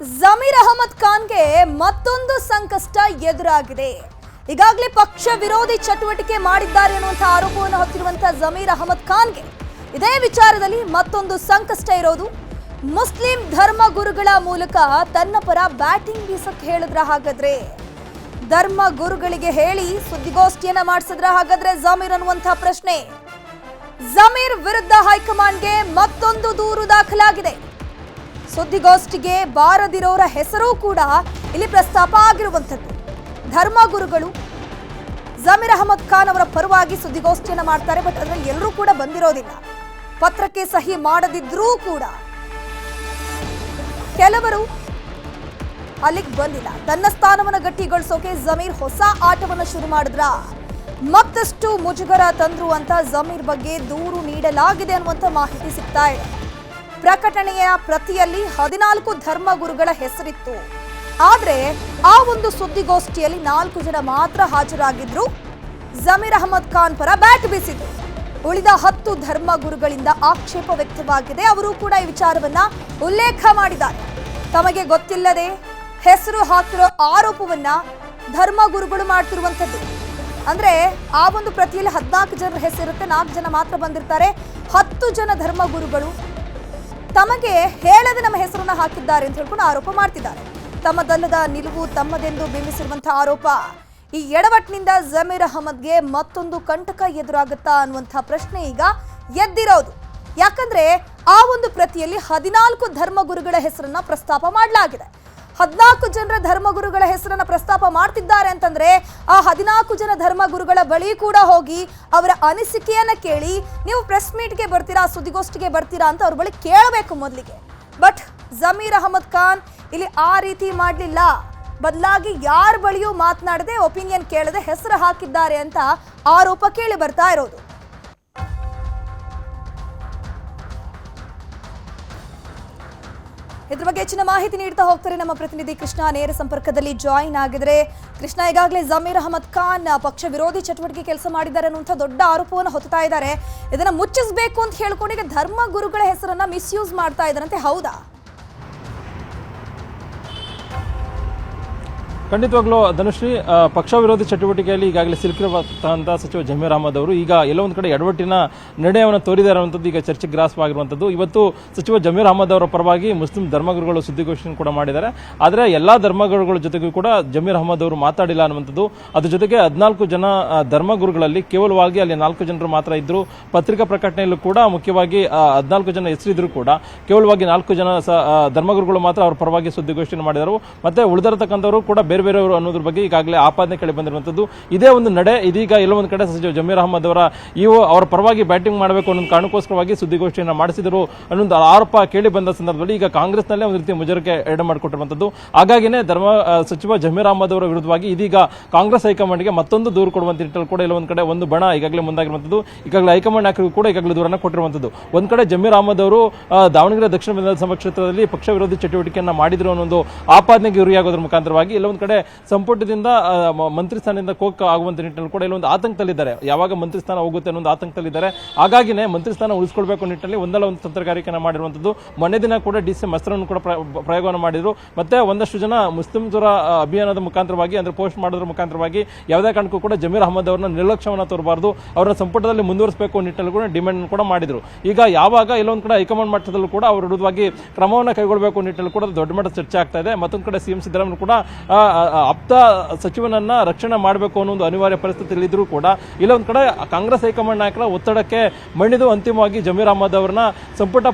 ಜಮೀರ್ ಅಹಮದ್ ಖಾನ್ಗೆ ಮತ್ತೊಂದು ಸಂಕಷ್ಟ ಎದುರಾಗಿದೆ. ಈಗಾಗಲೇ ಪಕ್ಷ ವಿರೋಧಿ ಚಟುವಟಿಕೆ ಮಾಡಿದ್ದಾರೆ ಅನ್ನುವಂಥ ಆರೋಪವನ್ನು ಹೊತ್ತಿರುವಂತಹ ಜಮೀರ್ ಅಹಮದ್ ಖಾನ್ಗೆ ಇದೇ ವಿಚಾರದಲ್ಲಿ ಮತ್ತೊಂದು ಸಂಕಷ್ಟ ಇರೋದು. ಮುಸ್ಲಿಂ ಧರ್ಮ ಗುರುಗಳ ಮೂಲಕ ತನ್ನ ಪರ ಬ್ಯಾಟಿಂಗ್ ಬೀಸಕ್ಕೆ ಹೇಳಿದ್ರ ಹಾಗಾದ್ರೆ, ಧರ್ಮ ಗುರುಗಳಿಗೆ ಹೇಳಿ ಸುದ್ದಿಗೋಷ್ಠಿಯನ್ನ ಮಾಡಿಸಿದ್ರ ಹಾಗಾದ್ರೆ ಜಮೀರ್ ಅನ್ನುವಂಥ ಪ್ರಶ್ನೆ. ಜಮೀರ್ ವಿರುದ್ಧ ಹೈಕಮಾಂಡ್ಗೆ ಮತ್ತೊಂದು ದೂರು ದಾಖಲಾಗಿದೆ. ಸುದ್ದಿಗೋಷ್ಠಿಗೆ ಬಾರದಿರೋರ ಹೆಸರು ಕೂಡ ಇಲ್ಲಿ ಪ್ರಸ್ತಾಪ ಆಗಿರುವಂಥದ್ದು. ಧರ್ಮಗುರುಗಳು ಜಮೀರ್ ಅಹಮದ್ ಖಾನ್ ಅವರ ಪರವಾಗಿ ಸುದ್ದಿಗೋಷ್ಠಿಯನ್ನ ಮಾಡ್ತಾರೆ. ಬಟ್ ಅದರಲ್ಲಿ ಎಲ್ಲರೂ ಕೂಡ ಬಂದಿರೋದಿಲ್ಲ. ಪತ್ರಕ್ಕೆ ಸಹಿ ಮಾಡದಿದ್ರೂ ಕೂಡ ಕೆಲವರು ಅಲ್ಲಿಗೆ ಬಂದಿಲ್ಲ. ತನ್ನ ಸ್ಥಾನವನ್ನು ಗಟ್ಟಿಗೊಳಿಸೋಕೆ ಜಮೀರ್ ಹೊಸ ಆಟವನ್ನು ಶುರು ಮಾಡಿದ್ರ, ಮತ್ತಷ್ಟು ಮುಜುಗರ ತಂದ್ರು ಅಂತ ಜಮೀರ್ ಬಗ್ಗೆ ದೂರು ನೀಡಲಾಗಿದೆ ಅನ್ನುವಂಥ ಮಾಹಿತಿ ಸಿಗ್ತಾ ಇದೆ. ಪ್ರಕಟಣೆಯ ಪ್ರತಿಯಲ್ಲಿ 14 ಧರ್ಮಗುರುಗಳ ಹೆಸರಿತ್ತು. ಆದ್ರೆ ಆ ಒಂದು ಸುದ್ದಿಗೋಷ್ಠಿಯಲ್ಲಿ 4 ಜನ ಮಾತ್ರ ಹಾಜರಾಗಿದ್ರು. ಜಮೀರ್ ಅಹಮದ್ ಖಾನ್ ಪರ ಬ್ಯಾಟ್ ಬೀಸಿದ್ರು. ಉಳಿದ 10 ಧರ್ಮಗುರುಗಳಿಂದ ಆಕ್ಷೇಪ ವ್ಯಕ್ತವಾಗಿದೆ. ಅವರು ಕೂಡ ಈ ವಿಚಾರವನ್ನ ಉಲ್ಲೇಖ ಮಾಡಿದ್ದಾರೆ. ತಮಗೆ ಗೊತ್ತಿಲ್ಲದೆ ಹೆಸರು ಹಾಕಿರೋ ಆರೋಪವನ್ನ ಧರ್ಮಗುರುಗಳು ಮಾಡ್ತಿರುವಂಥದ್ದು. ಅಂದ್ರೆ ಆ ಒಂದು ಪ್ರತಿಯಲ್ಲಿ 14 ಜನರ ಹೆಸರಿರುತ್ತೆ, 4 ಜನ ಮಾತ್ರ ಬಂದಿರ್ತಾರೆ. 10 ಜನ ಧರ್ಮಗುರುಗಳು ತಮಗೆ ಹೇಳದೆ ನಮ್ಮ ಹೆಸರನ್ನ ಹಾಕಿದ್ದಾರೆ ಅಂತ ಹೇಳ್ಕೊಂಡು ಆರೋಪ ಮಾಡ್ತಿದ್ದಾರೆ. ತಮ್ಮದಲ್ಲದ ನಿಲುವು ತಮ್ಮದೆಂದು ಬಿಂಬಿಸಿರುವಂತಹ ಆರೋಪ. ಈ ಎಡವಟ್ಟಿನಿಂದ ಜಮೀರ್ ಅಹಮದ್ಗೆ ಮತ್ತೊಂದು ಕಂಟಕ ಎದುರಾಗುತ್ತಾ ಅನ್ನುವಂಥ ಪ್ರಶ್ನೆ ಈಗ ಎದ್ದಿರೋದು. ಯಾಕಂದ್ರೆ ಆ ಒಂದು ಪ್ರತಿಯಲ್ಲಿ 14 ಧರ್ಮಗುರುಗಳ ಹೆಸರನ್ನ ಪ್ರಸ್ತಾಪ ಮಾಡಲಾಗಿದೆ. 14 ಜನರ ಧರ್ಮಗುರುಗಳ ಹೆಸರನ್ನ ಪ್ರಸ್ತಾಪ ಮಾಡ್ತಿದ್ದಾರೆ ಅಂತಂದ್ರೆ ಆ 14 ಜನ ಧರ್ಮಗುರುಗಳ ಬಳಿ ಕೂಡ ಹೋಗಿ ಅವರ ಅನಿಸಿಕೆಯನ್ನ ಕೇಳಿ, ನೀವು ಪ್ರೆಸ್ ಮೀಟ್ಗೆ ಬರ್ತೀರಾ, ಸುದ್ದಿಗೋಷ್ಠಿಗೆ ಬರ್ತೀರಾ ಅಂತ ಅವ್ರ ಬಳಿ ಕೇಳಬೇಕು ಮೊದಲಿಗೆ. ಬಟ್ ಜಮೀರ್ ಅಹಮದ್ ಖಾನ್ ಇಲ್ಲಿ ಆ ರೀತಿ ಮಾಡಲಿಲ್ಲ. ಬದಲಾಗಿ ಯಾರ ಬಳಿಯೂ ಮಾತನಾಡದೆ, ಒಪಿನಿಯನ್ ಕೇಳದೆ ಹೆಸರು ಹಾಕಿದ್ದಾರೆ ಅಂತ ಆರೋಪ ಕೇಳಿ ಬರ್ತಾ ಇರೋದು. ಇದ್ರ ಬಗ್ಗೆ ಹೆಚ್ಚಿನ ಮಾಹಿತಿ ನೀಡ್ತಾ ಹೋಗ್ತಾರೆ ನಮ್ಮ ಪ್ರತಿನಿಧಿ ಕೃಷ್ಣ ನೇರ ಸಂಪರ್ಕದಲ್ಲಿ ಜಾಯಿನ್ ಆಗಿದ್ರೆ. ಕೃಷ್ಣ, ಈಗಾಗಲೇ ಜಮೀರ್ ಅಹಮದ್ ಖಾನ್ ಪಕ್ಷ ವಿರೋಧಿ ಚಟುವಟಿಕೆ ಕೆಲಸ ಮಾಡಿದ್ದಾರೆ ಅನ್ನುವಂಥ ದೊಡ್ಡ ಆರೋಪವನ್ನು ಹೊತ್ತಾ ಇದ್ದಾರೆ. ಇದನ್ನ ಮುಚ್ಚಿಸಬೇಕು ಅಂತ ಹೇಳ್ಕೊಂಡು ಈಗ ಧರ್ಮ ಗುರುಗಳ ಹೆಸರನ್ನ ಮಿಸ್ಯೂಸ್ ಮಾಡ್ತಾ ಇದ್ದಾರಂತೆ, ಹೌದಾ? ಖಂಡಿತವಾಗ್ಲೂ ಧನುಶ್ರೀ, ಪಕ್ಷ ವಿರೋಧಿ ಚಟುವಟಿಕೆಯಲ್ಲಿ ಈಗಾಗಲೇ ಸಿಲುಕಿರುವಂತಹ ಸಚಿವ ಜಮೀರ್ ಅಹಮದ್ ಅವರು ಈಗ ಎಲ್ಲೋ ಒಂದು ಕಡೆ ಎಡವಟ್ಟಿನ ನಡೆಯನ್ನು ತೋರಿದ್ದಾರೆ ಅನ್ನುವಂಥದ್ದು ಈಗ ಚರ್ಚೆಗೆ ಗ್ರಾಸವಾಗಿರುವಂಥದ್ದು. ಇವತ್ತು ಸಚಿವ ಜಮೀರ್ ಅಹಮದ್ ಅವರ ಪರವಾಗಿ ಮುಸ್ಲಿಂ ಧರ್ಮಗುರುಗಳು ಸುದ್ದಿಗೋಷ್ಠಿಯನ್ನು ಕೂಡ ಮಾಡಿದ್ದಾರೆ. ಆದರೆ ಎಲ್ಲಾ ಧರ್ಮಗುರುಗಳ ಜೊತೆಗೂ ಕೂಡ ಜಮೀರ್ ಅಹಮದ್ ಅವರು ಮಾತಾಡಿಲ್ಲ ಅನ್ನುವಂಥದ್ದು. ಅದ್ರ ಜೊತೆಗೆ 14 ಜನ ಧರ್ಮಗುರುಗಳಲ್ಲಿ ಕೇವಲವಾಗಿ ಅಲ್ಲಿ 4 ಜನರು ಮಾತ್ರ ಇದ್ರು. ಪತ್ರಿಕಾ ಪ್ರಕಟಣೆಯಲ್ಲೂ ಕೂಡ ಮುಖ್ಯವಾಗಿ 14 ಜನ ಹೆಸರಿದ್ರು ಕೂಡ ಕೇವಲವಾಗಿ 4 ಜನ ಧರ್ಮಗುರುಗಳು ಮಾತ್ರ ಅವರ ಪರವಾಗಿ ಸುದ್ದಿಗೋಷ್ಠಿಯನ್ನು ಮಾಡಿದರು. ಮತ್ತೆ ಉಳಿದಿರತಕ್ಕಂಥವರು ಕೂಡ ಬೇರೆಯವರು ಅನ್ನೋದ್ರ ಬಗ್ಗೆ ಈಗಾಗಲೇ ಆಪಾದನೆ ಕೇಳಿ ಬಂದಿರುವಂತದ್ದು. ಇದೇ ಒಂದು ನಡೆ ಇದೀಗ ಎಲ್ಲೋ ಒಂದು ಕಡೆ ಸಚಿವ ಜಮೀರ್ ಅಹಮದ್ ಅವರ ಪರವಾಗಿ ಬ್ಯಾಟಿಂಗ್ ಮಾಡಬೇಕು ಅನ್ನೋ ಕಾರಣಕ್ಕೋಸ್ಕರವಾಗಿ ಸುದ್ದಿಗೋಷ್ಠಿಯನ್ನು ಮಾಡಿಸಿದರು ಅನ್ನೊಂದು ಆರೋಪ ಕೇಳಿ ಬಂದ ಸಂದರ್ಭದಲ್ಲಿ ಈಗ ಕಾಂಗ್ರೆಸ್ನಲ್ಲೇ ಒಂದು ರೀತಿ ಮುಜುಗರಕ್ಕೆ ಎಡೆ ಮಾಡಿಕೊಟ್ಟಿರುವಂತದ್ದು. ಹಾಗಾಗಿನೇ ಸಚಿವ ಜಮೀರ್ ಅಹಮದ್ ಅವರ ವಿರುದ್ಧವಾಗಿ ಇದೀಗ ಕಾಂಗ್ರೆಸ್ ಹೈಕಮಾಂಡ್ಗೆ ಮತ್ತೊಂದು ದೂರು ಕೊಡುವಂತ ನಿಟ್ಟಿನಲ್ಲಿ ಕೂಡ ಎಲ್ಲೋ ಒಂದು ಕಡೆ ಒಂದು ಬಣ ಈಗಾಗಲೇ ಮುಂದಾಗಿರುವಂತದ್ದು. ಈಗಾಗಲೇ ಹೈಕಮಾಂಡ್ ನಾಯಕರಿಗೂ ಕೂಡ ಈಗಾಗಲೇ ದೂರನ್ನು ಕೊಟ್ಟಿರುವಂತದ್ದು. ಒಂದ್ ಕಡೆ ಜಮೀರ್ ಅಹಮದ್ ಅವರು ದಾವಣಗೆರೆ ದಕ್ಷಿಣ ವಿಧಾನಸಭಾ ಕ್ಷೇತ್ರದಲ್ಲಿ ಪಕ್ಷ ವಿರೋಧಿ ಚಟುವಟಿಕೆಯನ್ನ ಮಾಡಿದ್ರು ಅನ್ನೋ ಆಪಾದನೆಗೆ ಗುರಿಯಾಗೋದ್ರ ಮುಖಾಂತರವಾಗಿ ಎಲ್ಲೊಂದು ಕಡೆ ಸಂಪುಟದಿಂದ ಮಂತ್ರಿ ಸ್ಥಾನದಿಂದ ಕೋಕ್ ಆಗುವಂತ ನಿಟ್ಟಿನಲ್ಲಿ ಕೂಡ ಇಲ್ಲೊಂದು ಆತಂಕದಲ್ಲಿದ್ದಾರೆ. ಯಾವಾಗ ಮಂತ್ರಿ ಸ್ಥಾನ ಹೋಗುತ್ತೆ ಅನ್ನೋ ಆತಂಕದಲ್ಲಿದ್ದಾರೆ. ಹಾಗಾಗಿನೇ ಮಂತ್ರಿ ಸ್ಥಾನ ಉಳಿಸಿಕೊಳ್ಬೇಕು ನಿಟ್ಟಿನಲ್ಲಿ ಒಂದಲ್ಲ ಒಂದು ತಂತ್ರಗಾರಿಕೆಯನ್ನು ಮಾಡಿರುವಂತದ್ದು. ಮೊನ್ನೆ ದಿನ ಕೂಡ ಡಿಸಿ ಮಸ್ತ್ರನ್ನು ಕೂಡ ಪ್ರಯೋಗವನ್ನು ಮಾಡಿದ್ರು. ಮತ್ತೆ ಒಂದಷ್ಟು ಜನ ಮುಸ್ಲಿಂರ ಅಭಿಯಾನದ ಮುಖಾಂತರವಾಗಿ ಅಂದ್ರೆ ಪೋಸ್ಟ್ ಮಾಡೋದ್ರ ಮುಖಾಂತರವಾಗಿ ಯಾವುದೇ ಕಾರಣಕ್ಕೂ ಕೂಡ ಜಮೀರ್ ಅಹಮದ್ ಅವರನ್ನ ನಿರ್ಲಕ್ಷ್ಯವನ್ನು ತೋರಬಾರದು, ಅವರ ಸಂಪುಟದಲ್ಲಿ ಮುಂದುವರಿಸಬೇಕು ನಿಟ್ಟಿನಲ್ಲಿ ಕೂಡ ಡಿಮ್ಯಾಂಡ್ ಕೂಡ ಮಾಡಿದ್ರು. ಈಗ ಯಾವಾಗ ಇಲ್ಲೊಂದು ಕಡೆ ಹೈಕಮಾಂಡ್ ಮಟ್ಟದಲ್ಲೂ ಕೂಡ ಅವರ ವಿರುದ್ಧವಾಗಿ ಕ್ರಮವನ್ನು ಕೈಗೊಳ್ಳಬೇಕು ನಿಟ್ಟಿನಲ್ಲಿ ಕೂಡ ದೊಡ್ಡ ಮಟ್ಟದ ಚರ್ಚೆ ಆಗ್ತಾ ಇದೆ. ಮತ್ತೊಂದು ಕಡೆ ಸಿಎಂ ಸಿದ್ದರಾಮಯ್ಯ ಕೂಡ ಆಪ್ತ ಸಚಿವನನ್ನ ರಕ್ಷಣೆ ಮಾಡಬೇಕು ಅನ್ನೋ ಒಂದು ಅನಿವಾರ್ಯ ಪರಿಸ್ಥಿತಿಯಲ್ಲಿ ಇದ್ರೂ ಕೂಡ ಇಲ್ಲೊಂದು ಕಡೆ ಕಾಂಗ್ರೆಸ್ ಹೈಕಮಾಂಡ್ ನಾಯಕರ ಒತ್ತಡಕ್ಕೆ ಮಣಿದು ಅಂತಿಮವಾಗಿ ಜಮೀರ್ ಅಹಮದ್ ಅವರನ್ನ ಸಂಪುಟ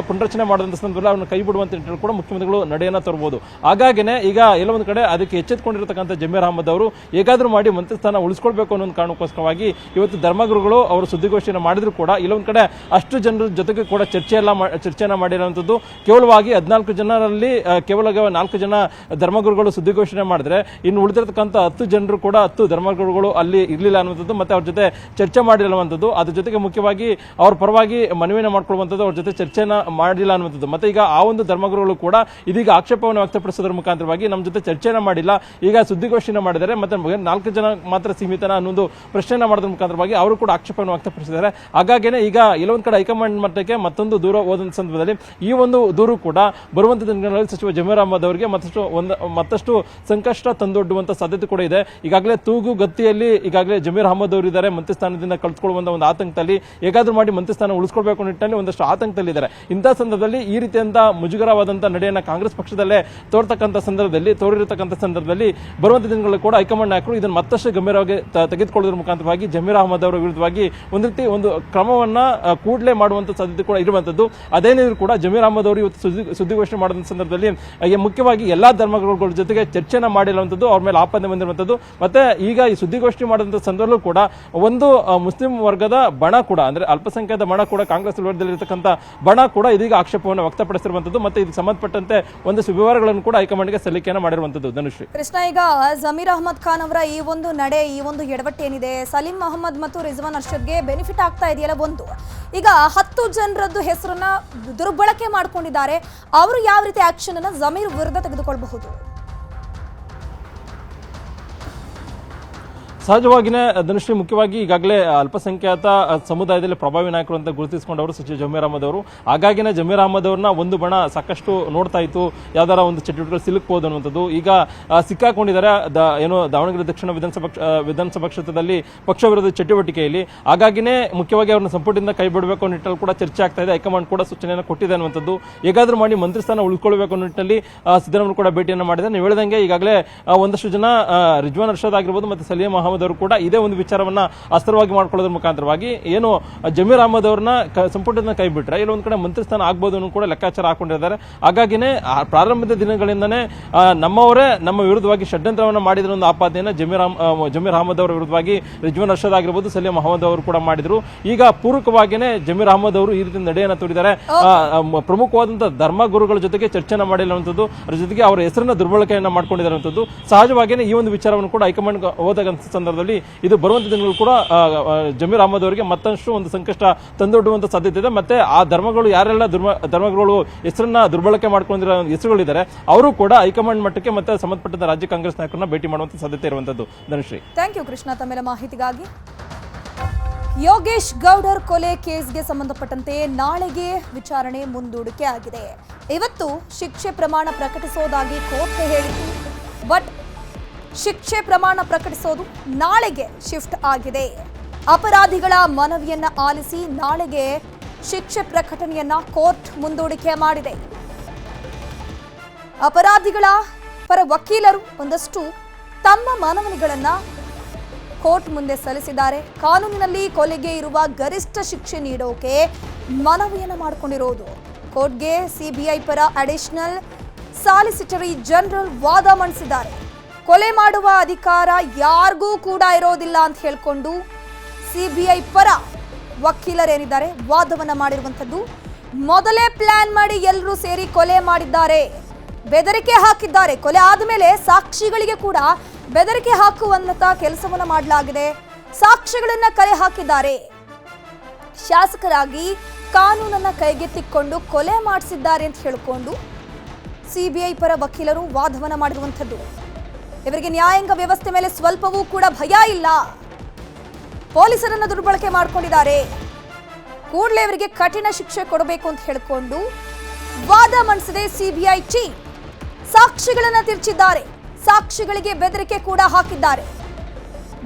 ಪುನರಚನೆ ಮಾಡುವಂತ ಸಂದರ್ಭದಲ್ಲಿ ಅವರನ್ನು ಕೈ ಬಿಡುವಂತ ನಿಟ್ಟಿನಲ್ಲಿ ಕೂಡ ಮುಖ್ಯಮಂತ್ರಿಗಳು ನಡೆಯನ್ನ ತರಬಹುದು. ಹಾಗಾಗಿನೇ ಈಗ ಎಲ್ಲೊಂದು ಕಡೆ ಅದಕ್ಕೆ ಎಚ್ಚೆತ್ತುಕೊಂಡಿರತಕ್ಕಂಥ ಜಮೀರ್ ಅಹಮದ್ ಅವರು ಹೇಗಾದ್ರೂ ಮಾಡಿ ಮಂತ್ರಿ ಸ್ಥಾನ ಉಳಿಸಿಕೊಳ್ಬೇಕು ಅನ್ನೋ ಕಾರಣಕ್ಕೋಸ್ಕರವಾಗಿ ಇವತ್ತು ಧರ್ಮಗುರುಗಳು ಅವರು ಸುದ್ದಿಗೋಷ್ಠಿಯನ್ನು ಮಾಡಿದ್ರು ಕೂಡ ಇಲ್ಲೊಂದು ಕಡೆ ಅಷ್ಟು ಜನರ ಜೊತೆಗೆ ಕೂಡ ಚರ್ಚೆಯನ್ನ ಮಾಡಿರುವಂತದ್ದು. ಕೇವಲವಾಗಿ 14 ಜನರಲ್ಲಿ ಕೇವಲ 4 ಜನ ಧರ್ಮಗುರುಗಳು ಸುದ್ದಿಗೋಷ್ಠಿ ಘೋಷಣೆ ಮಾಡಿದ್ರೆ ಇನ್ನು ಉಳಿದಿರತಕ್ಕಂಥ 10 ಜನರು ಕೂಡ 10 ಧರ್ಮಗುರುಗಳು ಅಲ್ಲಿ ಇರಲಿಲ್ಲ ಅನ್ನುವಂಥದ್ದು ಮತ್ತೆ ಅವ್ರ ಜೊತೆ ಚರ್ಚೆ ಮಾಡಿರುವಂಥದ್ದು, ಅದ್ರ ಜೊತೆಗೆ ಮುಖ್ಯವಾಗಿ ಅವ್ರ ಪರವಾಗಿ ಮನವಿಯನ್ನು ಮಾಡ್ಕೊಳ್ಳುವಂಥದ್ದು, ಅವ್ರ ಜೊತೆ ಚರ್ಚೆನ ಮಾಡಿಲ್ಲ ಅನ್ನುವಂಥದ್ದು. ಮತ್ತೆ ಈಗ ಆ ಒಂದು ಧರ್ಮಗುರುಗಳು ಕೂಡ ಇದೀಗ ಆಕ್ಷೇಪವನ್ನು ವ್ಯಕ್ತಪಡಿಸೋದ್ರ ಮುಖಾಂತರವಾಗಿ ನಮ್ಮ ಜೊತೆ ಚರ್ಚೆನ ಮಾಡಿಲ್ಲ, ಈಗ ಸುದ್ದಿಗೋಷ್ಠಿನ ಮಾಡಿದ್ದಾರೆ, ಮತ್ತೆ 4 ಜನ ಮಾತ್ರ ಸೀಮಿತನ ಅನ್ನೊಂದು ಪ್ರಶ್ನೆಯನ್ನ ಮಾಡೋದ್ರ ಮುಖಾಂತರವಾಗಿ ಅವರು ಕೂಡ ಆಕ್ಷೇಪವನ್ನು ವ್ಯಕ್ತಪಡಿಸಿದ್ದಾರೆ. ಹಾಗಾಗಿನೇ ಈಗ ಎಲ್ಲೊಂದ್ ಕಡೆ ಹೈಕಮಾಂಡ್ ಮಟ್ಟಕ್ಕೆ ಮತ್ತೊಂದು ದೂರ ಹೋದ ಸಂದರ್ಭದಲ್ಲಿ ಈ ಒಂದು ದೂರು ಕೂಡ ಬರುವಂತ ದಿನಗಳಲ್ಲಿ ಸಚಿವ ಜಮೀರ್ ಅಹಮದ್ ಅವರಿಗೆ ಮತ್ತಷ್ಟು ಸಂಕಷ್ಟ ತಂದೊಡ್ಡುವಂತ ಸಾಧ್ಯತೆ ಕೂಡ ಇದೆ. ಈಗಾಗಲೇ ತೂಗು ಗತ್ತಿಯಲ್ಲಿ ಈಗಾಗಲೇ ಜಮೀರ್ ಅಹಮದ್ ಅವರು ಇದ್ದಾರೆ, ಮಂತ್ರಿ ಸ್ಥಾನದಿಂದ ಕಳೆದುಕೊಳ್ಳುವಂತ ಒಂದು ಆತಂಕದಲ್ಲಿ ಹೇಗಾದ್ರೂ ಮಾಡಿ ಮಂತ್ರಿ ಸ್ಥಾನ ಉಳಿಸ್ಕೊಳ್ಬೇಕು ನಿಟ್ಟಿನಲ್ಲಿ ಒಂದಷ್ಟು ಆತಂಕದಲ್ಲಿದ್ದಾರೆ. ಇಂತಹ ಸಂದರ್ಭದಲ್ಲಿ ಈ ರೀತಿಯಂತ ಮುಜುಗರವಾದಂತ ನಡೆಯನ್ನ ಕಾಂಗ್ರೆಸ್ ಪಕ್ಷದಲ್ಲೇ ತೋರಿರತಕ್ಕಂಥ ಸಂದರ್ಭದಲ್ಲಿ ಬರುವಂತ ದಿನಗಳಲ್ಲಿ ಕೂಡ ಹೈಕಮಾಂಡ್ ನಾಯಕರು ಇದನ್ನು ಮತ್ತಷ್ಟು ಗಂಭೀರವಾಗಿ ತೆಗೆದುಕೊಳ್ಳುವುದರ ಮುಖಾಂತರವಾಗಿ ಜಮೀರ್ ಅಹಮದ್ ಅವರ ವಿರುದ್ಧವಾಗಿ ಒಂದು ಕ್ರಮವನ್ನ ಕೂಡಲೇ ಮಾಡುವಂತ ಸಾಧ್ಯತೆ ಕೂಡ ಇರುವಂತದ್ದು. ಅದೇನಿದ್ರು ಕೂಡ ಜಮೀರ್ ಅಹಮದ್ ಅವರು ಇವತ್ತು ಸುದ್ದಿಗೋಷ್ಠಿ ಮಾಡುವಂತ ಸಂದರ್ಭದಲ್ಲಿ ಮುಖ್ಯವಾಗಿ ಎಲ್ಲಾ ಧರ್ಮಗಳ ಜೊತೆಗೆ ಚರ್ಚೆನ ಮಾಡಿರುವಂತದ್ದು, ಅವ್ರ ಮೇಲೆ ಆಪಾದನೆ ಬಂದಿರುವಂತದ್ದು. ಮತ್ತೆ ಈಗ ಈ ಸುದ್ದಿಗೋಷ್ಠಿ ಮಾಡುವಂತ ಸಂದರ್ಭದಲ್ಲೂ ಕೂಡ ಒಂದು ಮುಸ್ಲಿಂ ವರ್ಗದ ಬಣ ಕೂಡ ಅಂದ್ರೆ ಅಲ್ಪಸಂಖ್ಯಾತ ಬಣ ಕೂಡ ಕಾಂಗ್ರೆಸ್ ವಿರೋಧದಲ್ಲಿರತಕ್ಕಂಥ ಬಣ ಕೂಡ ಇದೀಗ ಆಕ್ಷೇಪವನ್ನು ವ್ಯಕ್ತಪಡಿಸಿರುವಂತದ್ದು. ಮತ್ತೆ ಇದಕ್ಕೆ ಸಂಬಂಧಪಟ್ಟಂತೆ ಒಂದಷ್ಟು ವಿವರಗಳನ್ನು ಕೂಡ ಹೈಕಮಾಂಡ್ಗೆ ಸಲ್ಲಿಕೆಯನ್ನು ಮಾಡಿರುವಂತದ್ದು. ಧನುಶ್ರೀ ಕೃಷ್ಣ, ಈಗ ಜಮೀರ್ ಅಹಮದ್ ಖಾನ್ ಅವರ ಈ ಒಂದು ನಡೆ, ಈ ಒಂದು ಎಡವಟ್ಟು ಏನಿದೆ, ಸಲೀಂ ಅಹಮದ್ ಮತ್ತು ರಿಜ್ವಾನ್ ಅರ್ಷದ್ಗೆ ಬೆನಿಫಿಟ್ ಆಗ್ತಾ ಇದೆಯಲ್ಲ. ಈಗ 10 ಜನರದ್ದು ಹೆಸರನ್ನ ದುರ್ಬಳಕೆ ಮಾಡ್ಕೊಂಡಿದ್ದಾರೆ. ಅವರು ಯಾವ ರೀತಿ ಆಕ್ಷನ್ ಅನ್ನ ಜಮೀರ್ ವಿರುದ್ಧ ತೆಗೆದುಕೊಳ್ಳಬಹುದು? ಸಹಜವಾಗಿಯೇ ಧನುಶ್ರೀ, ಮುಖ್ಯವಾಗಿ ಈಗಾಗಲೇ ಅಲ್ಪಸಂಖ್ಯಾತ ಸಮುದಾಯದಲ್ಲಿ ಪ್ರಭಾವಿ ನಾಯಕರು ಅಂತ ಗುರುತಿಸಿಕೊಂಡವರು ಸಚಿವ ಜಮೀರ್ ಅಹಮದ್ ಅವರು. ಹಾಗಾಗಿನೇ ಜಮೀರ್ ಅಹಮದ್ ಅವ್ರನ್ನ ಒಂದು ಬಣ ಸಾಕಷ್ಟು ನೋಡ್ತಾ ಇತ್ತು, ಯಾವ್ದಾರ ಒಂದು ಚಟುವಟಿಕೆ ಸಿಲುಕಬಹುದು ಅನ್ನುವಂಥದ್ದು. ಈಗ ಸಿಕ್ಕಾಕೊಂಡಿದ್ದಾರೆ ಏನು ದಾವಣಗೆರೆ ದಕ್ಷಿಣ ವಿಧಾನಸಭಾ ಕ್ಷೇತ್ರದಲ್ಲಿ ಪಕ್ಷ ವಿರೋಧ ಚಟುವಟಿಕೆಯಲ್ಲಿ. ಹಾಗಾಗಿನೇ ಮುಖ್ಯವಾಗಿ ಅವ್ರನ್ನ ಸಂಪುಟದಿಂದ ಕೈ ಬಿಡಬೇಕು ಅನ್ನೋ ನಿಟ್ಟಿನಲ್ಲಿ ಕೂಡ ಚರ್ಚೆ ಆಗ್ತಾ ಇದೆ. ಹೈಕಮಾಂಡ್ ಕೂಡ ಸೂಚನೆಯನ್ನು ಕೊಟ್ಟಿದೆ ಅನ್ನುವಂಥದ್ದು. ಹೇಗಾದ್ರೂ ಮಾಡಿ ಮಂತ್ರಿ ಸ್ಥಾನ ಉಳ್ಕೊಳ್ಬೇಕು ಅನ್ನೋ ನಿಟ್ಟಿನಲ್ಲಿ ಸಿದ್ದರಾಮಯ್ಯ ಕೂಡ ಭೇಟಿಯನ್ನು ಮಾಡಿದ್ದಾರೆ. ನೀವು ಹೇಳಿದಂಗೆ ಈಗಾಗಲೇ ಒಂದಷ್ಟು ಜನ ರಿಜ್ವಾನ್ ಅರ್ಷದ್ ಆಗಿರ್ಬೋದು ಮತ್ತೆ ಸಲೀಂ ಅಹಮದ್ ಅವರು ಕೂಡ ಇದೇ ಒಂದು ವಿಚಾರವನ್ನ ಅಸ್ತ್ರವಾಗಿ ಮಾಡ್ಕೊಳ್ಳೋದ್ರ ಮುಖಾಂತರವಾಗಿ ಏನು ಜಮೀರ್ ಅಹಮದ್ ಅವ್ರನ್ನ ಸಂಪುಟದಿಂದ ಕೈ ಬಿಟ್ರೆ ಇಲ್ಲೊಂದ್ ಕಡೆ ಮಂತ್ರಿ ಸ್ಥಾನ ಆಗ್ಬೋದು ಅನ್ನೋ ಕೂಡ ಲೆಕ್ಕಾಚಾರ ಹಾಕೊಂಡಿದ್ದಾರೆ. ಹಾಗಾಗಿನೇ ಪ್ರಾರಂಭದ ದಿನಗಳಿಂದನೇ ನಮ್ಮವರೇ ನಮ್ಮ ವಿರುದ್ಧವಾಗಿ ಷಡ್ಯಂತ್ರವನ್ನ ಮಾಡಿದ್ರ ಒಂದು ಆಪಾದನೆಯನ್ನ ಜಮೀರ್ ಅಹಮದ್ ಅವರ ವಿರುದ್ಧವಾಗಿ ರಿಜ್ವಾನ್ ಅರ್ಷದ್ ಆಗಿರ್ಬೋದು ಸಲೀಂ ಅಹಮದ್ ಅವರು ಕೂಡ ಮಾಡಿದ್ರು. ಈಗ ಪೂರಕವಾಗಿನೇ ಜಮೀರ್ ಅಹಮದ್ ಅವರು ಈ ರೀತಿ ನಡೆಯನ್ನ ತೋರಿದ್ದಾರೆ. ಪ್ರಮುಖವಾದಂತಹ ಧರ್ಮ ಗುರುಗಳ ಜೊತೆಗೆ ಚರ್ಚೆನ ಮಾಡಿರುವಂತದ್ದು, ಅದ್ರ ಜೊತೆಗೆ ಅವರ ಹೆಸರನ್ನ ದುರ್ಬಳಕೆಯನ್ನ ಮಾಡ್ಕೊಂಡಿರುವಂತದ್ದು. ಸಹಜವಾಗಿಯೇ ಈ ಒಂದು ವಿಚಾರವನ್ನು ಕೂಡ ಹೈಕಮಾಂಡ್ ಹೋದಾಗ ಸಂದರ್ಭದಲ್ಲಿ ಇದು ಬರುವಂತ ದಿನಗಳು ಕೂಡ ಜಮೀರ್ ಅಹಮದ್ ಅವರಿಗೆ ಮತ್ತಷ್ಟು ಒಂದು ಸಂಕಷ್ಟ ತಂದೊಡ್ಡುವಂತ ಸಾಧ್ಯತೆ ಇದೆ. ಮತ್ತೆ ಆ ಧರ್ಮಗಳು ಯಾರೆಲ್ಲ ಧರ್ಮಗಳು ಹೆಸರನ್ನ ದುರ್ಬಳಕೆ ಮಾಡ್ಕೊಂಡಿರೋ ಹೆಸರುಗಳಿದ್ದಾರೆ ಅವರು ಕೂಡ ಹೈಕಮಾಂಡ್ ಮಟ್ಟಕ್ಕೆ ಮತ್ತೆ ಸಂಬಂಧಪಟ್ಟ ರಾಜ್ಯ ಕಾಂಗ್ರೆಸ್ ನಾಯಕರನ್ನ ಭೇಟಿ ಮಾಡುವಂತ ಸಾಧ್ಯತೆ ಇರುವಂತದ್ದು. ಧನುಶ್ರೀ, ಥ್ಯಾಂಕ್ ಯು ಕೃಷ್ಣ ತಮ್ಮೆಲ್ಲ ಮಾಹಿತಿಗಾಗಿ. ಯೋಗೇಶ್ ಗೌಡರ್ ಕೊಲೆ ಕೇಸ್ಗೆ ಸಂಬಂಧಪಟ್ಟಂತೆ ನಾಳೆಗೆ ವಿಚಾರಣೆ ಮುಂದೂಡಿಕೆ ಆಗಿದೆ. ಇವತ್ತು ಶಿಕ್ಷೆ ಪ್ರಮಾಣ ಪ್ರಕಟಿಸೋದಾಗಿ ಕೋರ್ಟ್ ಹೇಳಿತ್ತು. ಬಟ್ ಶಿಕ್ಷೆ ಪ್ರಮಾಣ ಪ್ರಕಟಿಸೋದು ನಾಳೆಗೆ ಶಿಫ್ಟ್ ಆಗಿದೆ. ಅಪರಾಧಿಗಳ ಮನವಿಯನ್ನ ಆಲಿಸಿ ನಾಳೆಗೆ ಶಿಕ್ಷೆ ಪ್ರಕಟಣೆಯನ್ನ ಕೋರ್ಟ್ ಮುಂದೂಡಿಕೆ ಮಾಡಿದೆ. ಅಪರಾಧಿಗಳ ಪರ ವಕೀಲರು ಒಂದಷ್ಟು ತಮ್ಮ ಮನವಿಗಳನ್ನ ಕೋರ್ಟ್ ಮುಂದೆ ಸಲ್ಲಿಸಿದ್ದಾರೆ. ಕಾನೂನಿನಲ್ಲಿ ಕೊಲೆಗೆ ಇರುವ ಗರಿಷ್ಠ ಶಿಕ್ಷೆ ನೀಡೋಕೆ ಮನವಿಯನ್ನ ಮಾಡಿಕೊಂಡಿರೋದು. ಕೋರ್ಟ್ಗೆ ಸಿಬಿಐ ಪರ ಅಡಿಷನಲ್ ಸಾಲಿಸಿಟರಿ ಜನರಲ್ ವಾದ ಮಂಡಿಸಿದ್ದಾರೆ. ಕೊಲೆ ಮಾಡುವ ಅಧಿಕಾರ ಯಾರಿಗೂ ಕೂಡ ಇರೋದಿಲ್ಲ ಅಂತ ಹೇಳ್ಕೊಂಡು ಸಿಬಿಐ ಪರ ವಕೀಲರೇನಿದ್ದಾರೆ ವಾದವನ್ನ ಮಾಡಿರುವಂಥದ್ದು. ಮೊದಲೇ ಪ್ಲಾನ್ ಮಾಡಿ ಎಲ್ಲರೂ ಸೇರಿ ಕೊಲೆ ಮಾಡಿದ್ದಾರೆ, ಬೆದರಿಕೆ ಹಾಕಿದ್ದಾರೆ. ಕೊಲೆ ಆದಮೇಲೆ ಸಾಕ್ಷಿಗಳಿಗೆ ಕೂಡ ಬೆದರಿಕೆ ಹಾಕುವಂತ ಕೆಲಸವನ್ನ ಮಾಡಲಾಗಿದೆ. ಸಾಕ್ಷಿಗಳನ್ನ ಕಲೆ ಹಾಕಿದ್ದಾರೆ. ಶಾಸಕರಾಗಿ ಕಾನೂನನ್ನ ಕೈಗೆತ್ತಿಕೊಂಡು ಕೊಲೆ ಮಾಡಿಸಿದ್ದಾರೆ ಅಂತ ಹೇಳಿಕೊಂಡು ಸಿಬಿಐ ಪರ ವಕೀಲರು ವಾದವನ್ನ ಮಾಡಿರುವಂಥದ್ದು. ಇವರಿಗೆ ನ್ಯಾಯಾಂಗ ವ್ಯವಸ್ಥೆ ಮೇಲೆ ಸ್ವಲ್ಪವೂ ಕೂಡ ಭಯ ಇಲ್ಲ. ಪೊಲೀಸರನ್ನ ದುರ್ಬಳಕೆ ಮಾಡಿಕೊಂಡಿದ್ದಾರೆ. ಕೂಡಲೇ ಇವರಿಗೆ ಕಠಿಣ ಶಿಕ್ಷೆ ಕೊಡಬೇಕು ಅಂತ ಹೇಳಿಕೊಂಡು ವಾದ ಮಂಡಿಸಿದೆ ಸಿಬಿಐ ಚೀಫ್. ಸಾಕ್ಷಿಗಳನ್ನ ತಿರ್ಚಿದ್ದಾರೆ. ಸಾಕ್ಷಿಗಳಿಗೆ ಬೆದರಿಕೆ ಕೂಡ ಹಾಕಿದ್ದಾರೆ.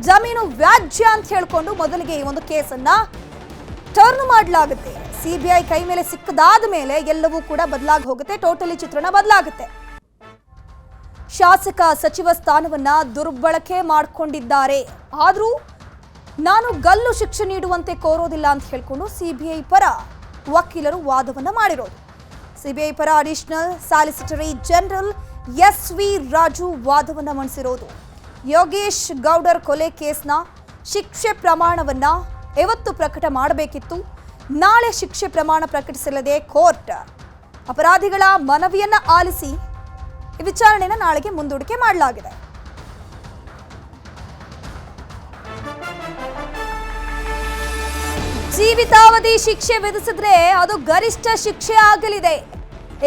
ಜಮೀನು ವ್ಯಾಜ್ಯ ಅಂತ ಹೇಳಿಕೊಂಡು ಮೊದಲಿಗೆ ಈ ಒಂದು ಕೇಸನ್ನ ಟರ್ನ್ ಮಾಡಲಾಗುತ್ತೆ. ಸಿಬಿಐ ಕೈ ಮೇಲೆ ಸಿಕ್ಕದಾದ ಮೇಲೆ ಎಲ್ಲವೂ ಕೂಡ ಬದಲಾಗಿ ಹೋಗುತ್ತೆ. ಟೋಟಲಿ ಚಿತ್ರಣ ಬದಲಾಗುತ್ತೆ. ಶಾಸಕ ಸಚಿವ ಸ್ಥಾನವನ್ನ ದುರ್ಬಳಕೆ ಮಾಡಿಕೊಂಡಿದ್ದಾರೆ. ಆದರೂ ನಾನು ಗಲ್ಲು ಶಿಕ್ಷೆ ನೀಡುವಂತೆ ಕೋರೋದಿಲ್ಲ ಅಂತ ಹೇಳ್ಕೊಂಡು ಸಿಬಿಐ ಪರ ವಕೀಲರು ವಾದವನ್ನ ಮಾಡಿರೋದು. ಸಿಬಿಐ ಪರ additional solicitor general S V. Raju ವಾದವನ್ನ ಮಂಡಿಸಿರೋದು. ಯೋಗೇಶ್ ಗೌಡರ್ ಕೊಲೆ ಕೇಸ್ನ ಶಿಕ್ಷೆ ಪ್ರಮಾಣವನ್ನ ಇವತ್ತು ಪ್ರಕಟ ಮಾಡಬೇಕಿತ್ತು. ನಾಳೆ ಶಿಕ್ಷೆ ಪ್ರಮಾಣ ಪ್ರಕಟಿಸಲಿದೆ ಕೋರ್ಟ್. ಅಪರಾಧಿಗಳ ಮನವಿಯನ್ನ ಆಲಿಸಿ ಈ ವಿಚಾರಣೆನ ನಾಳೆಗೆ ಮುಂದೂಡಿಕೆ ಮಾಡಲಾಗಿದೆ. ಜೀವಿತಾವಧಿ ಶಿಕ್ಷೆ ವಿಧಿಸಿದ್ರೆ ಅದು ಗರಿಷ್ಠ ಶಿಕ್ಷೆ ಆಗಲಿದೆ.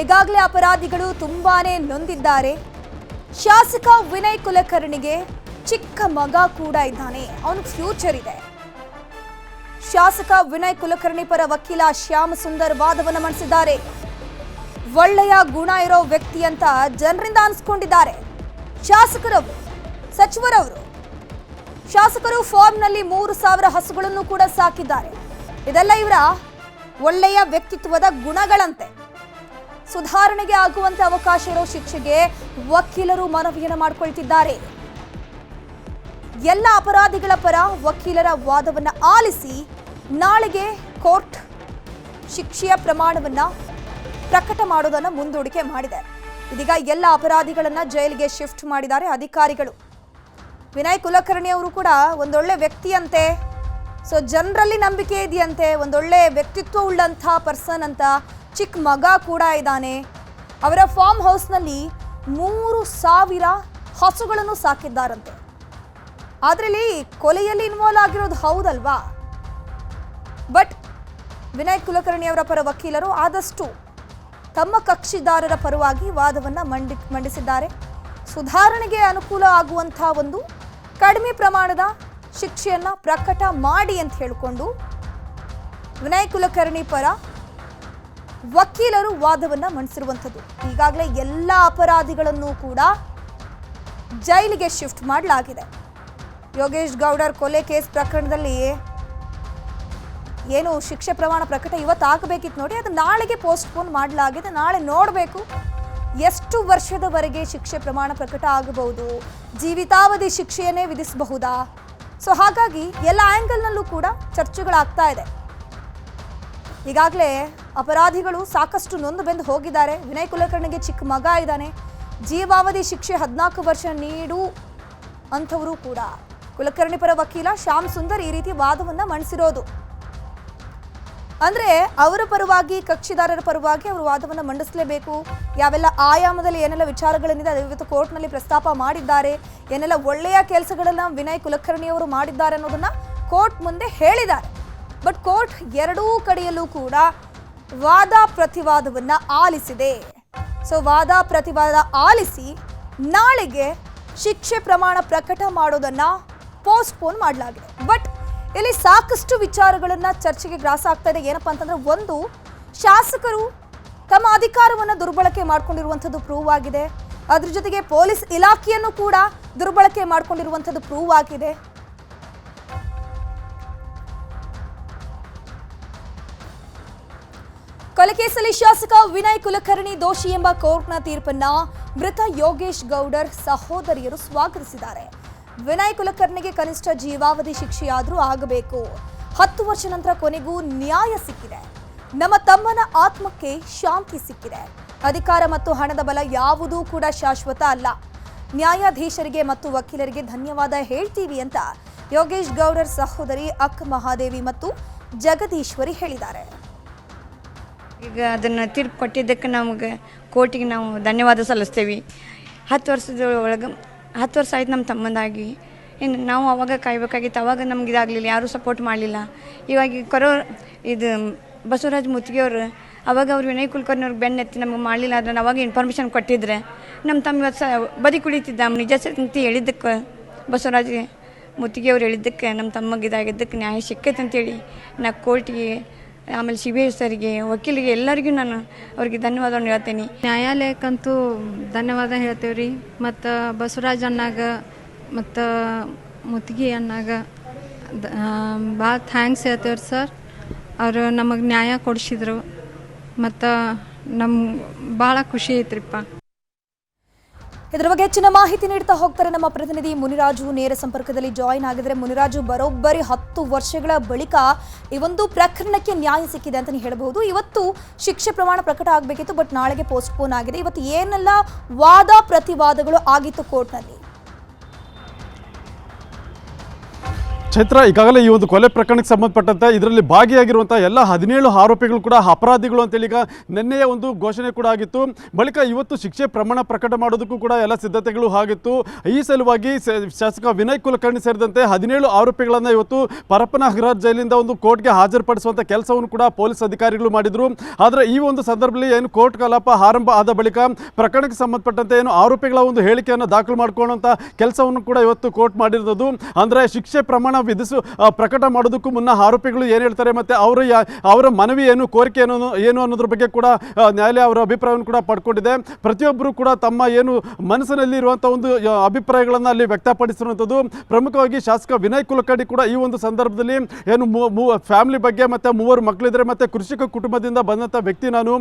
ಈಗಾಗಲೇ ಅಪರಾಧಿಗಳು ತುಂಬಾನೇ ನೊಂದಿದ್ದಾರೆ. ಶಾಸಕ ವಿನಯ್ ಕುಲಕರ್ಣಿಗೆ ಚಿಕ್ಕ ಮಗ ಕೂಡ ಇದ್ದಾನೆ, ಅವನ ಫ್ಯೂಚರ್ ಇದೆ. ಶಾಸಕ ವಿನಯ್ ಕುಲಕರ್ಣಿ ಪರ ವಕೀಲ ಶ್ಯಾಮ್ ಸುಂದರ್ ವಾದವನ್ನು ಮಂಡಿಸಿದ್ದಾರೆ. ಒಳ್ಳೆಯ ಗುಣ ಇರೋ ವ್ಯಕ್ತಿ ಅಂತ ಜನರಿಂದ ಅನ್ಸ್ಕೊಂಡಿದ್ದಾರೆ ಶಾಸಕರವರು, ಸಚಿವರವರು. ಶಾಸಕರು ಫಾರ್ಮ್ನಲ್ಲಿ 3,000 ಹಸುಗಳನ್ನು ಕೂಡ ಸಾಕಿದ್ದಾರೆ. ಇದೆಲ್ಲ ಇವರ ಒಳ್ಳೆಯ ವ್ಯಕ್ತಿತ್ವದ ಗುಣಗಳಂತೆ. ಸುಧಾರಣೆಗೆ ಆಗುವಂತೆ ಅವಕಾಶ ಇರೋ ಶಿಕ್ಷೆಗೆ ವಕೀಲರು ಮನವಿಯನ್ನು ಮಾಡಿಕೊಳ್ತಿದ್ದಾರೆ. ಎಲ್ಲ ಅಪರಾಧಿಗಳ ಪರ ವಕೀಲರ ವಾದವನ್ನ ಆಲಿಸಿ ನಾಳೆಗೆ ಕೋರ್ಟ್ ಶಿಕ್ಷೆಯ ಪ್ರಮಾಣವನ್ನ ಪ್ರಕಟ ಮಾಡೋದನ್ನ ಮುಂದೂಡಿಕೆ ಮಾಡಿದೆ. ಇದೀಗ ಎಲ್ಲ ಅಪರಾಧಿಗಳನ್ನ ಜೈಲಿಗೆ ಶಿಫ್ಟ್ ಮಾಡಿದ್ದಾರೆ ಅಧಿಕಾರಿಗಳು. ವಿನಯ್ ಕುಲಕರ್ಣಿ ಅವರು ಕೂಡ ಒಂದೊಳ್ಳೆ ವ್ಯಕ್ತಿಯಂತೆ, ಸೊ ಜನರಲ್ಲಿ ನಂಬಿಕೆ ಇದೆಯಂತೆ, ಒಂದೊಳ್ಳೆ ವ್ಯಕ್ತಿತ್ವ ಉಳ್ಳಂಥ ಪರ್ಸನ್ ಅಂತ. ಚಿಕ್ಕ ಮಗ ಕೂಡ ಇದ್ದಾನೆ. ಅವರ ಫಾರ್ಮ್ ಹೌಸ್ನಲ್ಲಿ 3,000 ಹಸುಗಳನ್ನು ಸಾಕಿದ್ದಾರಂತೆ. ಆದ್ರೆ ಇಲ್ಲಿ ಕೊಲೆಯಲ್ಲಿ ಇನ್ವಾಲ್ವ್ ಆಗಿರೋದು ಹೌದಲ್ವಾ? ಬಟ್ ವಿನಯ್ ಕುಲಕರ್ಣಿ ಅವರ ಪರ ವಕೀಲರು ಆದಷ್ಟು ತಮ್ಮ ಕಕ್ಷಿದಾರರ ಪರವಾಗಿ ವಾದವನ್ನ ಮಂಡಿಸಿದ್ದಾರೆ. ಸುಧಾರಣೆಗೆ ಅನುಕೂಲ ಆಗುವಂಥ ಒಂದು ಕಡಿಮೆ ಪ್ರಮಾಣದ ಶಿಕ್ಷೆಯನ್ನ ಪ್ರಕಟ ಮಾಡಿ ಅಂತ ಹೇಳಿಕೊಂಡು ವಿನಯ್ ಕುಲಕರ್ಣಿ ಪರ ವಕೀಲರು ವಾದವನ್ನ ಮಂಡಿಸಿರುವಂಥದ್ದು. ಈಗಾಗಲೇ ಎಲ್ಲ ಅಪರಾಧಿಗಳನ್ನು ಕೂಡ ಜೈಲಿಗೆ ಶಿಫ್ಟ್ ಮಾಡಲಾಗಿದೆ. ಯೋಗೇಶ್ ಗೌಡರ್ ಕೊಲೆ ಕೇಸ್ ಪ್ರಕರಣದಲ್ಲಿ ಏನು ಶಿಕ್ಷೆ ಪ್ರಮಾಣ ಪ್ರಕಟ ಇವತ್ತು ಆಗಬೇಕಿತ್ತು ನೋಡಿ, ಅದು ನಾಳೆಗೆ ಪೋಸ್ಟ್ಪೋನ್ ಮಾಡಲಾಗಿದೆ. ನಾಳೆ ನೋಡಬೇಕು ಎಷ್ಟು ವರ್ಷದವರೆಗೆ ಶಿಕ್ಷೆ ಪ್ರಮಾಣ ಪ್ರಕಟ ಆಗಬಹುದು, ಜೀವಿತಾವಧಿ ಶಿಕ್ಷೆಯನ್ನೇ ವಿಧಿಸಬಹುದಾ. ಸೊ ಹಾಗಾಗಿ ಎಲ್ಲ ಆ್ಯಂಗಲ್ನಲ್ಲೂ ಕೂಡ ಚರ್ಚೆಗಳಾಗ್ತಾ ಇದೆ. ಈಗಾಗಲೇ ಅಪರಾಧಿಗಳು ಸಾಕಷ್ಟು ನೊಂದು ಬೆಂದು ಹೋಗಿದ್ದಾರೆ. ವಿನಯ್ ಕುಲಕರ್ಣಿಗೆ ಚಿಕ್ಕ ಮಗ ಇದ್ದಾನೆ. ಜೀವಾವಧಿ ಶಿಕ್ಷೆ 14 ವರ್ಷ ನೀಡು ಅಂಥವರು ಕೂಡ ಕುಲಕರ್ಣಿ ಪರ ವಕೀಲ ಶ್ಯಾಮ್ ಸುಂದರ್ ಈ ರೀತಿ ವಾದವನ್ನ ಮಂಡಿಸಿರೋದು. ಅಂದ್ರೆ ಅವರ ಪರವಾಗಿ, ಕಕ್ಷಿದಾರರ ಪರವಾಗಿ ಅವರು ವಾದವನ್ನು ಮಂಡಿಸಲೇಬೇಕು. ಯಾವೆಲ್ಲ ಆಯಾಮದಲ್ಲಿ ಏನೆಲ್ಲ ವಿಚಾರಗಳೇನಿದೆ ಅದು ಇವತ್ತು ಕೋರ್ಟ್ನಲ್ಲಿ ಪ್ರಸ್ತಾಪ ಮಾಡಿದ್ದಾರೆ. ಏನೆಲ್ಲ ಒಳ್ಳೆಯ ಕೆಲಸಗಳನ್ನ ವಿನಯ್ ಕುಲಕರ್ಣಿ ಅವರು ಮಾಡಿದ್ದಾರೆ ಅನ್ನೋದನ್ನ ಕೋರ್ಟ್ ಮುಂದೆ ಹೇಳಿದ್ದಾರೆ. ಬಟ್ ಕೋರ್ಟ್ ಎರಡೂ ಕಡೆಯಲ್ಲೂ ಕೂಡ ವಾದ ಪ್ರತಿವಾದವನ್ನ ಆಲಿಸಿದೆ. ಸೊ ವಾದ ಪ್ರತಿವಾದ ಆಲಿಸಿ ನಾಳೆಗೆ ಶಿಕ್ಷೆ ಪ್ರಮಾಣ ಪ್ರಕಟ ಮಾಡೋದನ್ನ ಪೋಸ್ಟ್ಪೋನ್ ಮಾಡಲಾಗಿದೆ. ಬಟ್ ಇಲ್ಲಿ ಸಾಕಷ್ಟು ವಿಚಾರಗಳನ್ನ ಚರ್ಚೆಗೆ ಗ್ರಾಸ ಆಗ್ತಾ ಇದೆ. ಏನಪ್ಪಾ ಅಂತಂದ್ರೆ, ಒಂದು, ಶಾಸಕರು ತಮ್ಮ ಅಧಿಕಾರವನ್ನು ದುರ್ಬಳಕೆ ಮಾಡ್ಕೊಂಡಿರುವಂಥದ್ದು ಪ್ರೂವ್ ಆಗಿದೆ. ಅದ್ರ ಜೊತೆಗೆ ಪೊಲೀಸ್ ಇಲಾಖೆಯನ್ನು ಕೂಡ ದುರ್ಬಳಕೆ ಮಾಡ್ಕೊಂಡಿರುವಂಥದ್ದು ಪ್ರೂವ್ ಆಗಿದೆ. ಕೊಲೆ ಕೇಸಲ್ಲಿ ಶಾಸಕ ವಿನಯ್ ಕುಲಕರ್ಣಿ ದೋಷಿ ಎಂಬ ಕೋರ್ಟ್ನ ತೀರ್ಪನ್ನ ಮೃತ ಯೋಗೇಶ್ ಗೌಡರ್ ಸಹೋದರಿಯರು ಸ್ವಾಗತಿಸಿದ್ದಾರೆ. ವಿನಯ್ ಕುಲಕರ್ಣಿಗೆ ಕನಿಷ್ಠ ಜೀವಾವಧಿ ಶಿಕ್ಷೆಯಾದರೂ ಆಗಬೇಕು. 10 ವರ್ಷ ನಂತರ ಕೊನೆಗೂ ನ್ಯಾಯ ಸಿಕ್ಕಿದೆ. ನಮ್ಮ ತಮ್ಮನ ಆತ್ಮಕ್ಕೆ ಶಾಂತಿ ಸಿಕ್ಕಿದೆ. ಅಧಿಕಾರ ಮತ್ತು ಹಣದ ಬಲ ಯಾವುದೂ ಕೂಡ ಶಾಶ್ವತ ಅಲ್ಲ. ನ್ಯಾಯಾಧೀಶರಿಗೆ ಮತ್ತು ವಕೀಲರಿಗೆ ಧನ್ಯವಾದ ಹೇಳ್ತೀವಿ ಅಂತ ಯೋಗೇಶ್ ಗೌಡರ್ ಸಹೋದರಿ ಅಕ್ಕ ಮಹಾದೇವಿ ಮತ್ತು ಜಗದೀಶ್ವರಿ ಹೇಳಿದ್ದಾರೆ. ಈಗ ಅದನ್ನು ತೀರ್ಪು ಕೊಟ್ಟಿದ್ದಕ್ಕೆ ನಮಗೆ ಕೋರ್ಟಿಗೆ ನಾವು ಧನ್ಯವಾದ ಸಲ್ಲಿಸ್ತೇವೆ. 10 ವರ್ಷದ ಒಳಗೆ 10 ವರ್ಷ ಆಯ್ತು ನಮ್ಮ ತಮ್ಮಂದಾಗಿ. ಇನ್ನು ನಾವು ಅವಾಗ ಕಾಯ್ಬೇಕಾಗಿತ್ತು. ಅವಾಗ ನಮ್ಗೆ ಇದಾಗಲಿಲ್ಲ, ಯಾರೂ ಸಪೋರ್ಟ್ ಮಾಡಲಿಲ್ಲ. ಇವಾಗ ಇದು ಬಸವರಾಜ್ ಮುತ್ತಿಗೆಯವರು ಅವಾಗ ಅವ್ರು ವಿನಯ್ ಕುಲಕರ್ಣಿಯವ್ರಿಗೆ ಬೆನ್ನೆತ್ತಿ ನಮಗೆ ಮಾಡಲಿಲ್ಲ. ಅದನ್ನು ಅವಾಗ ಇನ್ಫಾರ್ಮೇಷನ್ ಕೊಟ್ಟಿದ್ರೆ ನಮ್ಮ ತಮ್ಮ ಇವತ್ತು ಬದಿ ಕುಳಿತಿದ್ದ. ನಿಜ ಅಂತ ಹೇಳಿದ್ದಕ್ಕೆ ಬಸವರಾಜ್ ಮುತ್ತಿಗೆಯವ್ರು ಹೇಳಿದ್ದಕ್ಕೆ ನಮ್ಮ ತಮ್ಮಗೆ ಇದಾಗಿದ್ದಕ್ಕೆ ನ್ಯಾಯ ಸಿಕ್ಕೈತೆ ಅಂತೇಳಿ ನಾ ಕೋರ್ಟಿಗೆ, ಆಮೇಲೆ CBI ಸರಿಗೆ, ವಕೀಲಿಗೆ ಎಲ್ಲರಿಗೂ ನಾನು ಅವ್ರಿಗೆ ಧನ್ಯವಾದವನ್ನು ಹೇಳ್ತೇನೆ. ನ್ಯಾಯಾಲಯಕ್ಕಂತೂ ಧನ್ಯವಾದ ಹೇಳ್ತೇವೆ ರೀ. ಮತ್ತು ಬಸವರಾಜ್ ಅಣ್ಣಾಗ ಮತ್ತು ಮುತ್ತಿಗೆ ಅಣ್ಣಾಗ ಭಾಳ ಥ್ಯಾಂಕ್ಸ್ ಹೇಳ್ತೇವೆ ರೀ ಸರ್. ಅವರು ನಮಗೆ ನ್ಯಾಯ ಕೊಡಿಸಿದ್ರು ಮತ್ತು ನಮ್ಗೆ ಭಾಳ ಖುಷಿ ಐತ್ರಿಪ್ಪ. ಇದರ ಬಗ್ಗೆ ಹೆಚ್ಚಿನ ಮಾಹಿತಿ ನೀಡ್ತಾ ಹೋಗ್ತಾರೆ ನಮ್ಮ ಪ್ರತಿನಿಧಿ ಮುನಿರಾಜು. ನೇರ ಸಂಪರ್ಕದಲ್ಲಿ ಜಾಯಿನ್ ಆಗಿದ್ರೆ ಮುನಿರಾಜು, ಬರೋಬ್ಬರಿ 10 ವರ್ಷಗಳ ಬಳಿಕ ಈ ಒಂದು ಪ್ರಕರಣಕ್ಕೆ ನ್ಯಾಯ ಸಿಕ್ಕಿದೆ ಅಂತಲೇ ಹೇಳಬಹುದು. ಇವತ್ತು ಶಿಕ್ಷೆ ಪ್ರಮಾಣ ಪ್ರಕಟ ಆಗಬೇಕಿತ್ತು, ಬಟ್ ನಾಳೆಗೆ ಪೋಸ್ಟ್ಪೋನ್ ಆಗಿದೆ. ಇವತ್ತು ಏನೆಲ್ಲ ವಾದ ಪ್ರತಿವಾದಗಳು ಆಗಿತ್ತು ಕೋರ್ಟ್ನಲ್ಲಿ? ಚೈತ್ರ, ಈಗಾಗಲೇ ಈ ಒಂದು ಕೊಲೆ ಪ್ರಕರಣಕ್ಕೆ ಸಂಬಂಧಪಟ್ಟಂತೆ ಇದರಲ್ಲಿ ಭಾಗಿಯಾಗಿರುವಂಥ ಎಲ್ಲ 17 ಆರೋಪಿಗಳು ಕೂಡ ಅಪರಾಧಿಗಳು ಅಂತೇಳಿ ಈಗ ನಿನ್ನೆಯ ಒಂದು ಘೋಷಣೆ ಕೂಡ ಆಗಿತ್ತು. ಬಳಿಕ ಇವತ್ತು ಶಿಕ್ಷೆ ಪ್ರಮಾಣ ಪ್ರಕಟ ಮಾಡೋದಕ್ಕೂ ಕೂಡ ಎಲ್ಲ ಸಿದ್ಧತೆಗಳು ಆಗಿತ್ತು. ಈ ಸಲುವಾಗಿ ಶಾಸಕ ವಿನಯ್ ಕುಲಕರ್ಣಿ ಸೇರಿದಂತೆ 17 ಆರೋಪಿಗಳನ್ನು ಇವತ್ತು ಪರಪ್ಪನಹಳ್ಳಿ ಜೈಲಿಂದ ಒಂದು ಕೋರ್ಟ್ಗೆ ಹಾಜರುಪಡಿಸುವಂಥ ಕೆಲಸವನ್ನು ಕೂಡ ಪೊಲೀಸ್ ಅಧಿಕಾರಿಗಳು ಮಾಡಿದರು. ಆದರೆ ಈ ಒಂದು ಸಂದರ್ಭದಲ್ಲಿ ಏನು ಕೋರ್ಟ್ ಕಲಾಪ ಆರಂಭ ಆದ ಬಳಿಕ ಪ್ರಕರಣಕ್ಕೆ ಸಂಬಂಧಪಟ್ಟಂತೆ ಏನು ಆರೋಪಿಗಳ ಒಂದು ಹೇಳಿಕೆಯನ್ನು ದಾಖಲು ಮಾಡಿಕೊಳ್ಳುವಂಥ ಕೆಲಸವನ್ನು ಕೂಡ ಇವತ್ತು ಕೋರ್ಟ್ ಮಾಡಿರೋದು. ಅಂದರೆ ಶಿಕ್ಷೆ ಪ್ರಮಾಣ ಪ್ರಕಟ ಮಾಡೋದಕ್ಕೂ ಮುನ್ನ ಆರೋಪಿಗಳು ಏನು ಹೇಳ್ತಾರೆ ಮತ್ತು ಅವರ ಮನವಿ ಏನು, ಕೋರಿಕೆ ಏನು ಅನ್ನೋದ್ರ ಬಗ್ಗೆ ಕೂಡ ನ್ಯಾಯಾಲಯ ಅವರ ಅಭಿಪ್ರಾಯವನ್ನು ಕೂಡ ಪಡ್ಕೊಂಡಿದೆ. ಪ್ರತಿಯೊಬ್ಬರು ಕೂಡ ತಮ್ಮ ಏನು ಮನಸ್ಸಿನಲ್ಲಿ ಇರುವಂಥ ಒಂದು ಅಭಿಪ್ರಾಯಗಳನ್ನು ಅಲ್ಲಿ ವ್ಯಕ್ತಪಡಿಸಿರುವಂಥದ್ದು. ಪ್ರಮುಖವಾಗಿ ಶಾಸಕ ವಿನಯ್ ಕುಲಕರ್ಣಿ ಕೂಡ ಈ ಒಂದು ಸಂದರ್ಭದಲ್ಲಿ ಏನು ಫ್ಯಾಮಿಲಿ ಬಗ್ಗೆ ಮತ್ತು 3 ಮಕ್ಕಳಿದ್ದಾರೆ ಮತ್ತು ಕೃಷಿಕ ಕುಟುಂಬದಿಂದ ಬಂದಂಥ ವ್ಯಕ್ತಿ, ನಾನು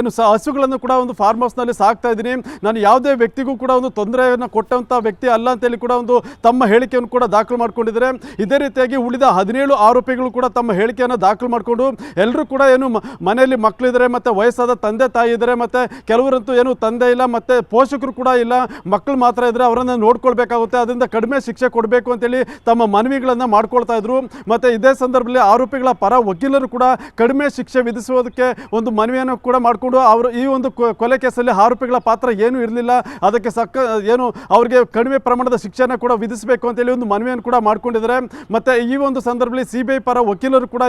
ಏನು ಹಸುಗಳನ್ನು ಕೂಡ ಒಂದು ಫಾರ್ಮ್ ಹೌಸ್ನಲ್ಲಿ ಸಾಕ್ತಾ ಇದ್ದೀನಿ, ನಾನು ಯಾವುದೇ ವ್ಯಕ್ತಿಗೂ ಕೂಡ ಒಂದು ತೊಂದರೆಯನ್ನು ಕೊಟ್ಟಂಥ ವ್ಯಕ್ತಿ ಅಲ್ಲ ಅಂತೇಳಿ ಕೂಡ ಒಂದು ತಮ್ಮ ಹೇಳಿಕೆಯನ್ನು ಕೂಡ ದಾಖಲು ಮಾಡಿಕೊಂಡಿದ್ದಾರೆ. ಇದೇ ರೀತಿಯಾಗಿ ಉಳಿದ 17 ಆರೋಪಿಗಳು ಕೂಡ ತಮ್ಮ ಹೇಳಿಕೆಯನ್ನು ದಾಖಲು ಮಾಡಿಕೊಂಡು ಎಲ್ಲರೂ ಕೂಡ ಏನು ಮನೆಯಲ್ಲಿ ಮಕ್ಕಳಿದ್ದಾರೆ ಮತ್ತು ವಯಸ್ಸಾದ ತಂದೆ ತಾಯಿ ಇದ್ದಾರೆ ಮತ್ತು ಕೆಲವರಂತೂ ಏನು ತಂದೆ ಇಲ್ಲ ಮತ್ತು ಪೋಷಕರು ಕೂಡ ಇಲ್ಲ, ಮಕ್ಕಳು ಮಾತ್ರ ಇದ್ದರೆ ಅವರನ್ನು ನೋಡ್ಕೊಳ್ಬೇಕಾಗುತ್ತೆ, ಅದರಿಂದ ಕಡಿಮೆ ಶಿಕ್ಷೆ ಕೊಡಬೇಕು ಅಂತೇಳಿ ತಮ್ಮ ಮನವಿಗಳನ್ನು ಮಾಡ್ಕೊಳ್ತಾ ಇದ್ರು. ಮತ್ತು ಇದೇ ಸಂದರ್ಭದಲ್ಲಿ ಆರೋಪಿಗಳ ಪರ ವಕೀಲರು ಕೂಡ ಕಡಿಮೆ ಶಿಕ್ಷೆ ವಿಧಿಸುವುದಕ್ಕೆ ಒಂದು ಮನವಿಯನ್ನು ಕೂಡ ಮಾಡಿಕೊಂಡು ಅವರು ಈ ಒಂದು ಕೊಲೆ ಕೇಸಲ್ಲಿ ಆರೋಪಿಗಳ ಪಾತ್ರ ಏನೂ ಇರಲಿಲ್ಲ, ಅದಕ್ಕೆ ಏನು ಅವರಿಗೆ ಕಡಿಮೆ ಪ್ರಮಾಣದ ಶಿಕ್ಷೆಯನ್ನು ಕೂಡ ವಿಧಿಸಬೇಕು ಅಂತೇಳಿ ಒಂದು ಮನವಿಯನ್ನು ಕೂಡ ಮಾಡ್ಕೊಂಡಿದ್ದಾರೆ. ಮತ್ತು ಈ ಒಂದು ಸಂದರ್ಭದಲ್ಲಿ CBI ಪರ ವಕೀಲರು ಕೂಡ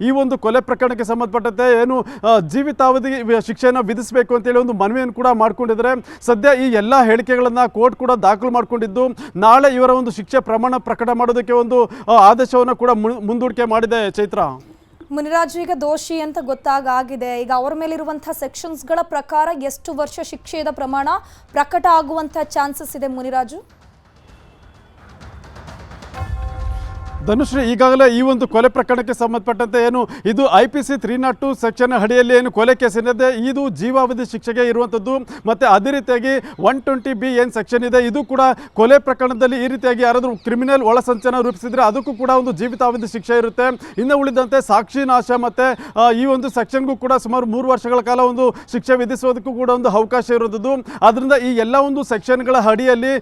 ಈ ಒಂದು ಕೊಲೆ ಪ್ರಕರಣಕ್ಕೆ ಸಂಬಂಧಪಟ್ಟಂತೆ ಏನು ಜೀವಿತಾವಧಿ ಶಿಕ್ಷೆಯನ್ನು ವಿಧಿಸಬೇಕು ಅಂತೇಳಿ ಒಂದು ಮನವಿಯನ್ನು ಕೂಡ ಮಾಡ್ಕೊಂಡಿದ್ದಾರೆ. ಸದ್ಯ ಈ ಎಲ್ಲ ಹೇಳಿಕೆಗಳನ್ನು ಕೋರ್ಟ್ ಕೂಡ ದಾಖಲು ಮಾಡಿಕೊಂಡಿದ್ದು ನಾಳೆ ಇವರ ಒಂದು ಶಿಕ್ಷೆ ಪ್ರಮಾಣ ಪ್ರಕಟ ಮಾಡೋದಕ್ಕೆ ಒಂದು ಆದೇಶವನ್ನು ಕೂಡ ಮುಂದೂಡಿಕೆ ಮಾಡಿದೆ. ಚೈತ್ರ, ಮುನಿರಾಜು, ಈಗ ದೋಷಿ ಅಂತ ಗೊತ್ತಾಗಿದೆ. ಈಗ ಅವರ ಮೇಲಿರುವಂಥ ಸೆಕ್ಷನ್ಸ್ಗಳ ಪ್ರಕಾರ ಎಷ್ಟು ವರ್ಷ ಶಿಕ್ಷೆಯ ಪ್ರಮಾಣ ಪ್ರಕಟ ಆಗುವಂಥ ಚಾನ್ಸಸ್ ಇದೆ ಮುನಿರಾಜು? ಧನುಶ್ರೀ, ಈಗಾಗಲೇ ಈ ಒಂದು ಕೊಲೆ ಪ್ರಕರಣಕ್ಕೆ ಸಂಬಂಧಪಟ್ಟಂತೆ ಏನು ಇದು IPC 302 ಸೆಕ್ಷನ್ ಅಡಿಯಲ್ಲಿ ಏನು ಕೊಲೆ ಕೇಸ್ ಏನಿದೆ ಇದು ಜೀವಾವಧಿ ಶಿಕ್ಷೆಗೆ ಇರುವಂಥದ್ದು. ಮತ್ತು ಅದೇ ರೀತಿಯಾಗಿ 120B ಏನು ಸೆಕ್ಷನ್ ಇದೆ ಇದು ಕೂಡ ಕೊಲೆ ಪ್ರಕರಣದಲ್ಲಿ ಈ ರೀತಿಯಾಗಿ ಯಾರಾದರೂ ಕ್ರಿಮಿನಲ್ ಒಳಸಂಚನ ರೂಪಿಸಿದರೆ ಅದಕ್ಕೂ ಕೂಡ ಒಂದು ಜೀವಿತಾವಧಿ ಶಿಕ್ಷೆ ಇರುತ್ತೆ. ಇನ್ನು ಉಳಿದಂತೆ ಸಾಕ್ಷಿ ನಾಶ ಮತ್ತು ಈ ಒಂದು ಸೆಕ್ಷನ್ಗೂ ಕೂಡ ಸುಮಾರು 3 ವರ್ಷಗಳ ಕಾಲ ಒಂದು ಶಿಕ್ಷೆ ವಿಧಿಸೋದಕ್ಕೂ ಕೂಡ ಒಂದು ಅವಕಾಶ ಇರೋದು. ಆದ್ದರಿಂದ ಈ ಎಲ್ಲ ಒಂದು ಸೆಕ್ಷನ್ಗಳ ಅಡಿಯಲ್ಲಿ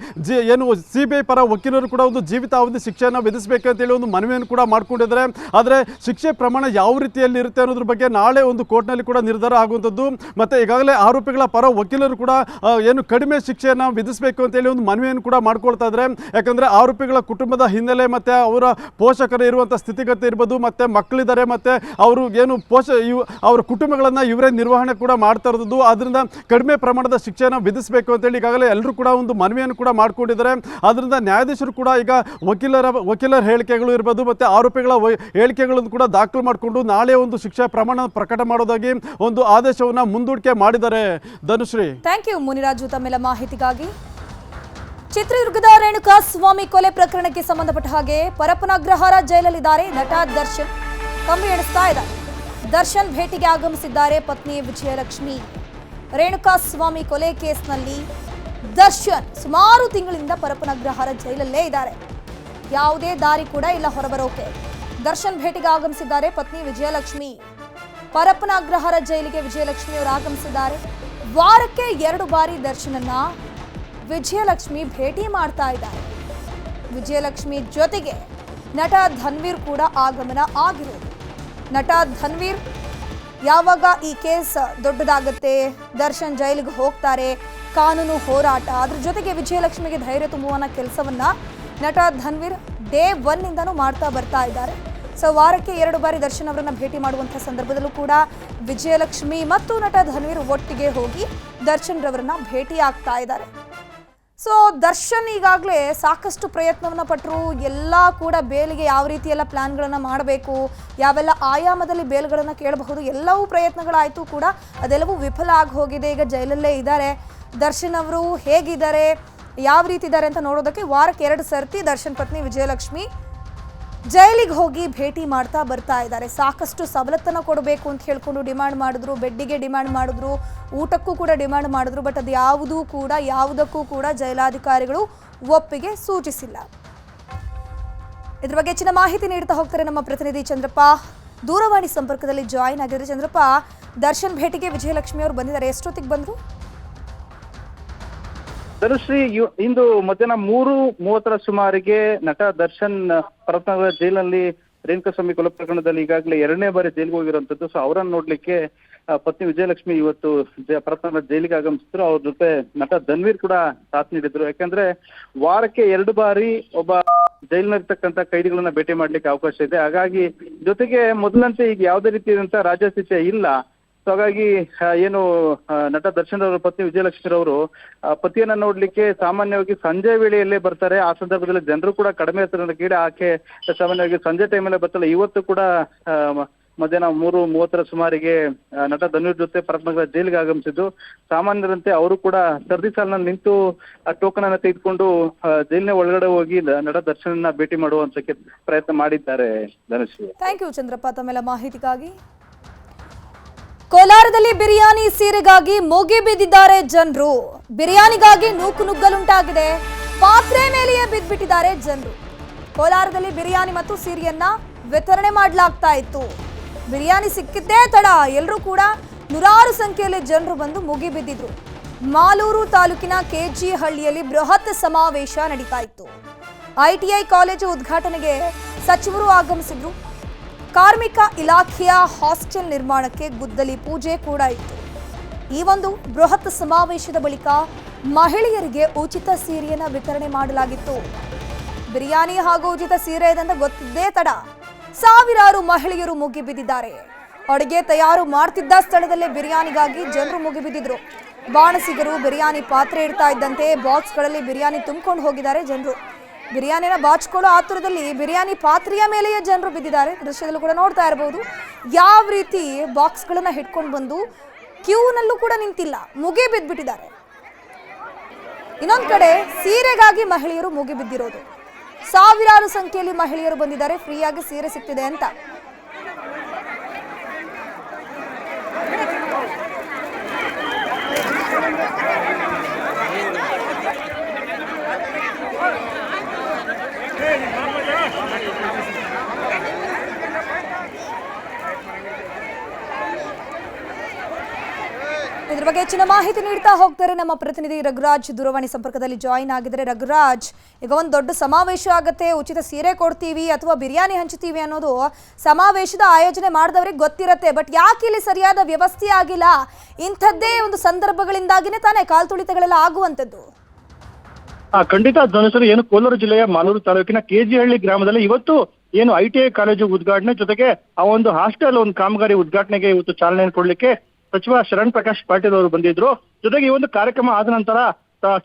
ಏನು CBI ಪರ ವಕೀಲರು ಕೂಡ ಒಂದು ಜೀವಿತಾವಧಿ ಶಿಕ್ಷೆಯನ್ನು ವಿಧಿಸಬೇಕಂತೇಳಿ ಒಂದು ಮನವಿಯನ್ನು ಕೂಡ ಮಾಡ್ಕೊಂಡಿದ್ದಾರೆ. ಆದರೆ ಶಿಕ್ಷೆ ಪ್ರಮಾಣ ಯಾವ ರೀತಿಯಲ್ಲಿ ಇರುತ್ತೆ ಅನ್ನೋದ್ರ ಬಗ್ಗೆ ನಾಳೆ ಒಂದು ಕೋರ್ಟ್ನಲ್ಲಿ ಕೂಡ ನಿರ್ಧಾರ ಆಗುವಂಥದ್ದು. ಮತ್ತು ಈಗಾಗಲೇ ಆರೋಪಿಗಳ ಪರ ವಕೀಲರು ಕೂಡ ಏನು ಕಡಿಮೆ ಶಿಕ್ಷೆಯನ್ನು ವಿಧಿಸಬೇಕು ಅಂತೇಳಿ ಒಂದು ಮನವಿಯನ್ನು ಕೂಡ ಮಾಡ್ಕೊಳ್ತಾ ಇದ್ದಾರೆ. ಯಾಕಂದರೆ ಆರೋಪಿಗಳ ಕುಟುಂಬದ ಹಿನ್ನೆಲೆ ಮತ್ತು ಅವರ ಪೋಷಕರು ಇರುವಂಥ ಸ್ಥಿತಿಗತಿ ಇರ್ಬೋದು, ಮತ್ತು ಮಕ್ಕಳಿದ್ದಾರೆ ಮತ್ತು ಅವರು ಏನು ಅವರ ಕುಟುಂಬಗಳನ್ನು ಇವರೇ ನಿರ್ವಹಣೆ ಕೂಡ ಮಾಡ್ತಾ ಇರೋದು. ಆದ್ದರಿಂದ ಕಡಿಮೆ ಪ್ರಮಾಣದ ಶಿಕ್ಷೆಯನ್ನು ವಿಧಿಸಬೇಕು ಅಂತೇಳಿ ಈಗಾಗಲೇ ಎಲ್ಲರೂ ಕೂಡ ಒಂದು ಮನವಿಯನ್ನು ಕೂಡ ಮಾಡ್ಕೊಂಡಿದ್ದಾರೆ. ಆದ್ದರಿಂದ ನ್ಯಾಯಾಧೀಶರು ಕೂಡ ಈಗ ವಕೀಲರ ಹೇಳಿಕೆಗಳು ಇರ್ಬೋದು ಮತ್ತು ಆರೋಪಿಗಳ ಹೇಳಿಕೆಗಳನ್ನು ಕೂಡ ದಾಖಲು ಮಾಡಿಕೊಂಡು ನಾಳೆ ಒಂದು ಶಿಕ್ಷೆ ಪ್ರಮಾಣ ಪ್ರಕಟ ಮಾಡೋದಾಗಿ ಒಂದು ಆದೇಶವನ್ನು ಮುಂದೂಡಿಕೆ ಮಾಡಿದ್ದಾರೆ. ಧನುಶ್ರೀ, ಥ್ಯಾಂಕ್ ಯು ಮುನಿರಾಜು ತಮ್ಮೆಲ್ಲ ಮಾಹಿತಿಗಾಗಿ. ಚಿತ್ರದುರ್ಗದ ರೇಣುಕಾ ಸ್ವಾಮಿ ಕೊಲೆ ಪ್ರಕರಣಕ್ಕೆ ಸಂಬಂಧಪಟ್ಟ ಹಾಗೆ ಪರಪ್ಪನಗ್ರಹಾರ ಜೈಲಲ್ಲಿದ್ದಾರೆ ನಟ ದರ್ಶನ್. ಕಂಬಿ ಎಣಿಸ್ತಾ ಇದ್ದಾರೆ. ದರ್ಶನ್ ಭೇಟಿಗೆ ಆಗಮಿಸಿದ್ದಾರೆ ಪತ್ನಿ ವಿಜಯಲಕ್ಷ್ಮಿ. ರೇಣುಕಾ ಸ್ವಾಮಿ ಕೊಲೆ ಕೇಸ್ನಲ್ಲಿ ದರ್ಶನ್ ಸುಮಾರು ತಿಂಗಳಿಂದ ಪರಪ್ಪನಗ್ರಹಾರ ಜೈಲಲ್ಲೇ ಇದ್ದಾರೆ. ಯಾವುದೇ ದಾರಿ ಕೂಡ ಇಲ್ಲ ಹೊರಬರೋಕೆ. ದರ್ಶನ್ ಭೇಟಿಗೆ ಆಗಮಿಸಿದ್ದಾರೆ ಪತ್ನಿ ವಿಜಯಲಕ್ಷ್ಮಿ. ಪರಪ್ಪನಗ್ರಹಾರ ಜೈಲಿಗೆ ವಿಜಯಲಕ್ಷ್ಮಿ ಅವರು ಆಗಮಿಸಿದ್ದಾರೆ. ವಾರಕ್ಕೆ 2 ಬಾರಿ ದರ್ಶನನ್ನ ವಿಜಯಲಕ್ಷ್ಮಿ ಭೇಟಿ ಮಾಡ್ತಾ ಇದ್ದಾರೆ. ವಿಜಯಲಕ್ಷ್ಮಿ ಜೊತೆಗೆ ನಟ ಧನ್ವೀರ್ ಕೂಡ ಆಗಮನ ಆಗಿರೋದು. ನಟ ಧನ್ವೀರ್ ಯಾವಾಗ ಈ ಕೇಸ್ ದೊಡ್ಡದಾಗುತ್ತೆ, ದರ್ಶನ್ ಜೈಲಿಗೆ ಹೋಗ್ತಾರೆ, ಕಾನೂನು ಹೋರಾಟ, ಅದ್ರ ಜೊತೆಗೆ ವಿಜಯಲಕ್ಷ್ಮಿಗೆ ಧೈರ್ಯ ತುಂಬುವ ಕೆಲಸವನ್ನ ನಟ ಧನ್ವೀರ್ ಡೇ 1 ನಿಂದನೂ ಮಾಡ್ತಾ ಬರ್ತಾ ಇದ್ದಾರೆ. ಸೊ ವಾರಕ್ಕೆ 2 ಬಾರಿ ದರ್ಶನ್ ಅವರನ್ನ ಭೇಟಿ ಮಾಡುವಂಥ ಸಂದರ್ಭದಲ್ಲೂ ಕೂಡ ವಿಜಯಲಕ್ಷ್ಮಿ ಮತ್ತು ನಟ ಧನ್ವೀರ್ ಒಟ್ಟಿಗೆ ಹೋಗಿ ದರ್ಶನ್ ರವರನ್ನ ಭೇಟಿ ಆಗ್ತಾ ಇದ್ದಾರೆ. ಸೊ ದರ್ಶನ್ ಈಗಾಗಲೇ ಸಾಕಷ್ಟು ಪ್ರಯತ್ನವನ್ನು ಪಟ್ಟರು. ಎಲ್ಲ ಕೂಡ ಬೇಲಿಗೆ ಯಾವ ರೀತಿ ಎಲ್ಲ ಪ್ಲ್ಯಾನ್ಗಳನ್ನು ಮಾಡಬೇಕು, ಯಾವೆಲ್ಲ ಆಯಾಮದಲ್ಲಿ ಬೇಲ್ಗಳನ್ನು ಕೇಳಬಹುದು, ಎಲ್ಲವೂ ಪ್ರಯತ್ನಗಳಾಯಿತು ಕೂಡ ಅದೆಲ್ಲವೂ ವಿಫಲ ಆಗಿ ಹೋಗಿದೆ. ಈಗ ಜೈಲಲ್ಲೇ ಇದ್ದಾರೆ. ದರ್ಶನ್ ಅವರು ಹೇಗಿದ್ದಾರೆ, ಯಾವ ರೀತಿ ಇದ್ದಾರೆ ಅಂತ ನೋಡೋದಕ್ಕೆ ವಾರಕ್ಕೆ 2 ಸರ್ತಿ ದರ್ಶನ್ ಪತ್ನಿ ವಿಜಯಲಕ್ಷ್ಮಿ ಜೈಲಿಗೆ ಹೋಗಿ ಭೇಟಿ ಮಾಡ್ತಾ ಬರ್ತಾ ಇದ್ದಾರೆ. ಸಾಕಷ್ಟು ಸವಲತ್ತನ್ನು ಕೊಡಬೇಕು ಅಂತ ಹೇಳ್ಕೊಂಡು ಡಿಮ್ಯಾಂಡ್ ಮಾಡಿದ್ರು, ಬೆಡ್ಡಿಗೆ ಡಿಮ್ಯಾಂಡ್ ಮಾಡಿದ್ರು, ಊಟಕ್ಕೂ ಕೂಡ ಡಿಮ್ಯಾಂಡ್ ಮಾಡಿದ್ರು. ಬಟ್ ಅದು ಯಾವುದಕ್ಕೂ ಕೂಡ ಜೈಲಾಧಿಕಾರಿಗಳು ಒಪ್ಪಿಗೆ ಸೂಚಿಸಿಲ್ಲ. ಇದ್ರ ಬಗ್ಗೆ ಹೆಚ್ಚಿನ ಮಾಹಿತಿ ನೀಡ್ತಾ ಹೋಗ್ತಾರೆ ನಮ್ಮ ಪ್ರತಿನಿಧಿ ಚಂದ್ರಪ್ಪ. ದೂರವಾಣಿ ಸಂಪರ್ಕದಲ್ಲಿ ಜಾಯಿನ್ ಆಗಿದ್ದಾರೆ. ಚಂದ್ರಪ್ಪ, ದರ್ಶನ್ ಭೇಟಿಗೆ ವಿಜಯಲಕ್ಷ್ಮಿ ಅವರು ಬಂದಿದ್ದಾರೆ. ಎಷ್ಟೊತ್ತಿಗೆ ಬಂದರು? ಧನುಶ್ರೀ ಇಂದು ಮಧ್ಯಾಹ್ನ 3:30 ಸುಮಾರಿಗೆ ನಟ ದರ್ಶನ್ ಪರತ್ನಗರ ಜೈಲಿನಲ್ಲಿ ರೇಣುಕಾಸ್ವಾಮಿ ಕೊಲೆ ಪ್ರಕರಣದಲ್ಲಿ ಈಗಾಗಲೇ 2ನೇ ಬಾರಿ ಜೈಲಿಗೆ ಹೋಗಿರುವಂತದ್ದು. ಸೊ ಅವರನ್ನು ನೋಡ್ಲಿಕ್ಕೆ ಪತ್ನಿ ವಿಜಯಲಕ್ಷ್ಮಿ ಇವತ್ತು ಪರತ್ನಗರ ಜೈಲಿಗೆ ಆಗಮಿಸಿದ್ರು. ಅವ್ರ ಜೊತೆ ನಟ ಧನ್ವೀರ್ ಕೂಡ ಸಾಥ್ ನೀಡಿದ್ರು. ಯಾಕಂದ್ರೆ ವಾರಕ್ಕೆ 2 ಬಾರಿ ಒಬ್ಬ ಜೈಲಿನಲ್ಲಿರ್ತಕ್ಕಂಥ ಕೈದಿಗಳನ್ನ ಭೇಟಿ ಮಾಡ್ಲಿಕ್ಕೆ ಅವಕಾಶ ಇದೆ. ಹಾಗಾಗಿ ಜೊತೆಗೆ ಮೊದಲಂತೆ ಈಗ ಯಾವುದೇ ರೀತಿಯಾದಂತಹ ರಾಜಸ್ಥಿತಿ ಇಲ್ಲ. ಸೊ ಹಾಗಾಗಿ ಏನು ನಟ ದರ್ಶನ್ ಅವರ ಪತ್ನಿ ವಿಜಯಲಕ್ಷ್ಮಿ ಅವರು ಪತಿಯನ್ನ ನೋಡ್ಲಿಕ್ಕೆ ಸಾಮಾನ್ಯವಾಗಿ ಸಂಜೆ ವೇಳೆಯಲ್ಲೇ ಬರ್ತಾರೆ. ಆ ಸಂದರ್ಭದಲ್ಲಿ ಜನರು ಕೂಡ ಕಡಿಮೆ ಇರ್ತಾರೆ. ಆಕೆ ಸಾಮಾನ್ಯವಾಗಿ ಸಂಜೆ ಟೈಮಲ್ಲೇ ಬರ್ತಾಳೆ. ಇವತ್ತು ಕೂಡ ಮಧ್ಯಾಹ್ನ 3:30 ಸುಮಾರಿಗೆ ನಟ ಧನ್ವೀರ್ ಜೊತೆ ಪರತ್ನಗರ ಜೈಲಿಗೆ ಆಗಮಿಸಿದ್ದು. ಸಾಮಾನ್ಯರಂತೆ ಅವರು ಕೂಡ ಸರದಿ ಸಾಲಿನಲ್ಲಿ ನಿಂತು ಟೋಕನ್ ಅನ್ನ ತೆಗೆದುಕೊಂಡು ಜೈಲಿನ ಒಳಗಡೆ ಹೋಗಿ ನಟ ದರ್ಶನ ಭೇಟಿ ಮಾಡುವಂತ ಪ್ರಯತ್ನ ಮಾಡಿದ್ದಾರೆ. ಧನುಶ್ರೀ, ಥ್ಯಾಂಕ್ ಯು ಚಂದ್ರಪ್ಪ ತಮ್ಮೆಲ್ಲ ಮಾಹಿತಿಗಾಗಿ. ಕೋಲಾರದಲ್ಲಿ ಬಿರಿಯಾನಿ ಸೀರೆಗಾಗಿ ಮುಗಿ ಬಿದ್ದಿದ್ದಾರೆ ಜನರು. ಬಿರಿಯಾನಿಗಾಗಿ ನುಗ್ಗಲುಂಟಾಗಿದೆ. ಪಾತ್ರೆ ಮೇಲೆಯೇ ಬಿದ್ದ್ಬಿಟ್ಟಿದ್ದಾರೆ ಜನರು. ಕೋಲಾರದಲ್ಲಿ ಬಿರಿಯಾನಿ ಮತ್ತು ಸೀರೆಯನ್ನ ವಿತರಣೆ ಮಾಡಲಾಗ್ತಾ ಇತ್ತು. ಬಿರಿಯಾನಿ ಸಿಕ್ಕಿದ್ದೇ ತಡ ಎಲ್ಲರೂ ಕೂಡ ನೂರಾರು ಸಂಖ್ಯೆಯಲ್ಲಿ ಜನರು ಬಂದು ಮುಗಿ ಬಿದ್ದಿದ್ರು. ಮಾಲೂರು ತಾಲೂಕಿನ ಕೆಜಿ ಹಳ್ಳಿಯಲ್ಲಿ ಬೃಹತ್ ಸಮಾವೇಶ ನಡೀತಾ ಇತ್ತು. ITI ಕಾಲೇಜು ಉದ್ಘಾಟನೆಗೆ ಸಚಿವರು ಆಗಮಿಸಿದ್ರು. ಕಾರ್ಮಿಕ ಇಲಾಖೆಯ ಹಾಸ್ಟೆಲ್ ನಿರ್ಮಾಣಕ್ಕೆ ಗುದ್ದಲಿ ಪೂಜೆ ಕೂಡ ಇತ್ತು. ಈ ಒಂದು ಬೃಹತ್ ಸಮಾವೇಶದ ಬಳಿಕ ಮಹಿಳೆಯರಿಗೆ ಉಚಿತ ಸೀರೆಯನ್ನ ವಿತರಣೆ ಮಾಡಲಾಗಿತ್ತು. ಬಿರಿಯಾನಿ ಹಾಗೂ ಉಚಿತ ಸೀರೆ ಇದೆ ಅಂತ ಗೊತ್ತಿದ್ದೇ ತಡ ಸಾವಿರಾರು ಮಹಿಳೆಯರು ಮುಗಿಬಿದ್ದಿದ್ದಾರೆ. ಅಡುಗೆ ತಯಾರು ಮಾಡ್ತಿದ್ದ ಸ್ಥಳದಲ್ಲೇ ಬಿರಿಯಾನಿಗಾಗಿ ಜನರು ಮುಗಿಬಿದ್ದಿದ್ರು. ಬಾಣಸಿಗರು ಬಿರಿಯಾನಿ ಪಾತ್ರೆ ಇಡ್ತಾ ಇದ್ದಂತೆ ಬಾಕ್ಸ್ಗಳಲ್ಲಿ ಬಿರಿಯಾನಿ ತುಂಬಿಕೊಂಡು ಹೋಗಿದ್ದಾರೆ ಜನರು. ಬಿರಿಯಾನಿನ ಬಾಚ್ಕೊಳ್ಳೋ ಆತುರದಲ್ಲಿ ಬಿರಿಯಾನಿ ಪಾತ್ರೆಯ ಮೇಲೆಯೇ ಜನರು ಬಿದ್ದಿದ್ದಾರೆ. ದೃಶ್ಯದಲ್ಲೂ ಕೂಡ ನೋಡ್ತಾ ಇರಬಹುದು ಯಾವ ರೀತಿ ಬಾಕ್ಸ್ಗಳನ್ನ ಹಿಡ್ಕೊಂಡು ಬಂದು ಕ್ಯೂನಲ್ಲೂ ಕೂಡ ನಿಂತಿಲ್ಲ, ಮುಗಿ ಬಿದ್ದುಬಿಟ್ಟಿದ್ದಾರೆ. ಇನ್ನೊಂದು ಕಡೆ ಸೀರೆಗಾಗಿ ಮಹಿಳೆಯರು ಮುಗಿ ಬಿದ್ದಿರೋದು. ಸಾವಿರಾರು ಸಂಖ್ಯೆಯಲ್ಲಿ ಮಹಿಳೆಯರು ಬಂದಿದ್ದಾರೆ ಫ್ರೀಯಾಗಿ ಸೀರೆ ಸಿಗ್ತಿದೆ ಅಂತ. ಇದ್ರ ಬಗ್ಗೆ ಹೆಚ್ಚಿನ ಮಾಹಿತಿ ನೀಡ್ತಾ ಹೋಗ್ತಾರೆ ನಮ್ಮ ಪ್ರತಿನಿಧಿ ರಘುರಾಜ್ ದೂರವಾಣಿ ಸಂಪರ್ಕದಲ್ಲಿ ಜಾಯಿನ್ ಆಗಿದ್ದಾರೆ. ರಘುರಾಜ್, ಈಗ ಒಂದು ದೊಡ್ಡ ಸಮಾವೇಶ ಆಗುತ್ತೆ, ಉಚಿತ ಸೀರೆ ಕೊಡ್ತೀವಿ ಅಥವಾ ಬಿರಿಯಾನಿ ಹಂಚ್ತೀವಿ ಅನ್ನೋದು ಸಮಾವೇಶದ ಆಯೋಜನೆ ಮಾಡಿದವರಿಗೆ ಗೊತ್ತಿರತ್ತೆ. ಬಟ್ ಯಾಕೆ ಇಲ್ಲಿ ಸರಿಯಾದ ವ್ಯವಸ್ಥೆ ಆಗಿಲ್ಲ? ಇಂಥದ್ದೇ ಒಂದು ಸಂದರ್ಭಗಳಿಂದಾಗಿನೇ ತಾನೇ ಕಾಲ್ತುಳಿತಗಳೆಲ್ಲ ಆಗುವಂಥದ್ದು. ಖಂಡಿತ ಧನುಸರು, ಏನು ಕೋಲಾರ ಜಿಲ್ಲೆಯ ಮಾಲೂರು ತಾಲೂಕಿನ ಕೆಜಿಹಳ್ಳಿ ಗ್ರಾಮದಲ್ಲಿ ಇವತ್ತು ಏನು ITI ಕಾಲೇಜು ಉದ್ಘಾಟನೆ ಜೊತೆಗೆ ಆ ಒಂದು ಹಾಸ್ಟೆಲ್ ಒಂದು ಕಾಮಗಾರಿ ಉದ್ಘಾಟನೆಗೆ ಇವತ್ತು ಚಾಲನೆ ಕೊಡ್ಲಿಕ್ಕೆ ಸಚಿವ ಶರಣ್ ಪ್ರಕಾಶ್ ಪಾಟೀಲ್ ಅವರು ಬಂದಿದ್ರು. ಜೊತೆಗೆ ಈ ಒಂದು ಕಾರ್ಯಕ್ರಮ ಆದ ನಂತರ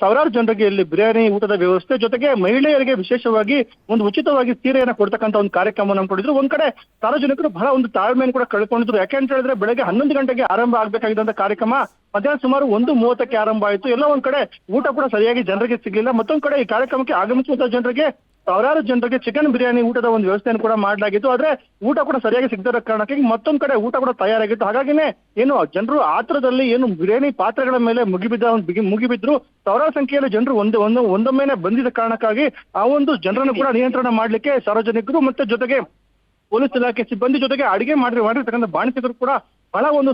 ಸಾವಿರಾರು ಜನರಿಗೆ ಇಲ್ಲಿ ಬಿರಿಯಾನಿ ಊಟದ ವ್ಯವಸ್ಥೆ ಜೊತೆಗೆ ಮಹಿಳೆಯರಿಗೆ ವಿಶೇಷವಾಗಿ ಒಂದು ಉಚಿತವಾಗಿ ಸೀರೆಯನ್ನ ಕೊಡ್ತಕ್ಕಂಥ ಒಂದು ಕಾರ್ಯಕ್ರಮ ಕೊಟ್ಟಿದ್ರು. ಒಂದ್ ಕಡೆ ಸಾರ್ವಜನಿಕರು ಬಹಳ ಒಂದು ತಾಳ್ಮೆಯನ್ನು ಕೂಡ ಕಳ್ಕೊಂಡಿದ್ರು. ಯಾಕೆಂತ ಹೇಳಿದ್ರೆ ಬೆಳಗ್ಗೆ 11 ಗಂಟೆಗೆ ಆರಂಭ ಆಗ್ಬೇಕಾಗಿದ್ದಂತ ಕಾರ್ಯಕ್ರಮ ಮಧ್ಯಾಹ್ನ ಸುಮಾರು 1:30ಕ್ಕೆ ಆರಂಭ ಆಯಿತು. ಎಲ್ಲ ಒಂದ್ ಕಡೆ ಊಟ ಕೂಡ ಸರಿಯಾಗಿ ಜನರಿಗೆ ಸಿಗಲಿಲ್ಲ. ಮತ್ತೊಂದ್ ಕಡೆ ಈ ಕಾರ್ಯಕ್ರಮಕ್ಕೆ ಆಗಮಿಸುವಂತ ಜನರಿಗೆ ಸಾವಿರಾರು ಜನರಿಗೆ ಚಿಕನ್ ಬಿರಿಯಾನಿ ಊಟದ ಒಂದು ವ್ಯವಸ್ಥೆಯನ್ನು ಕೂಡ ಮಾಡಲಾಗಿತ್ತು. ಆದ್ರೆ ಊಟ ಕೂಡ ಸರಿಯಾಗಿ ಸಿಗದಿರೋ ಕಾರಣಕ್ಕೆ ಮತ್ತೊಂದ್ ಕಡೆ ಊಟ ಕೂಡ ತಯಾರಾಗಿತ್ತು. ಹಾಗಾಗಿನೇ ಏನು ಜನರು ಆತುರದಲ್ಲಿ ಏನು ಬಿರಿಯಾನಿ ಪಾತ್ರೆಗಳ ಮೇಲೆ ಮುಗಿಬಿದ್ರು. ಸಾವಿರಾರು ಸಂಖ್ಯೆಯಲ್ಲಿ ಜನರು ಒಂದೊಮ್ಮೆನೆ ಬಂದಿದ್ದ ಕಾರಣಕ್ಕಾಗಿ ಆ ಒಂದು ಜನರನ್ನು ಕೂಡ ನಿಯಂತ್ರಣ ಮಾಡ್ಲಿಕ್ಕೆ ಸಾರ್ವಜನಿಕರು ಮತ್ತೆ ಜೊತೆಗೆ ಪೊಲೀಸ್ ಇಲಾಖೆ ಸಿಬ್ಬಂದಿ ಜೊತೆಗೆ ಅಡಿಗೆ ಮಾಡಿರ್ತಕ್ಕಂಥ ಬಾಣಸಿಗರು ಕೂಡ ಬಹಳ ಒಂದು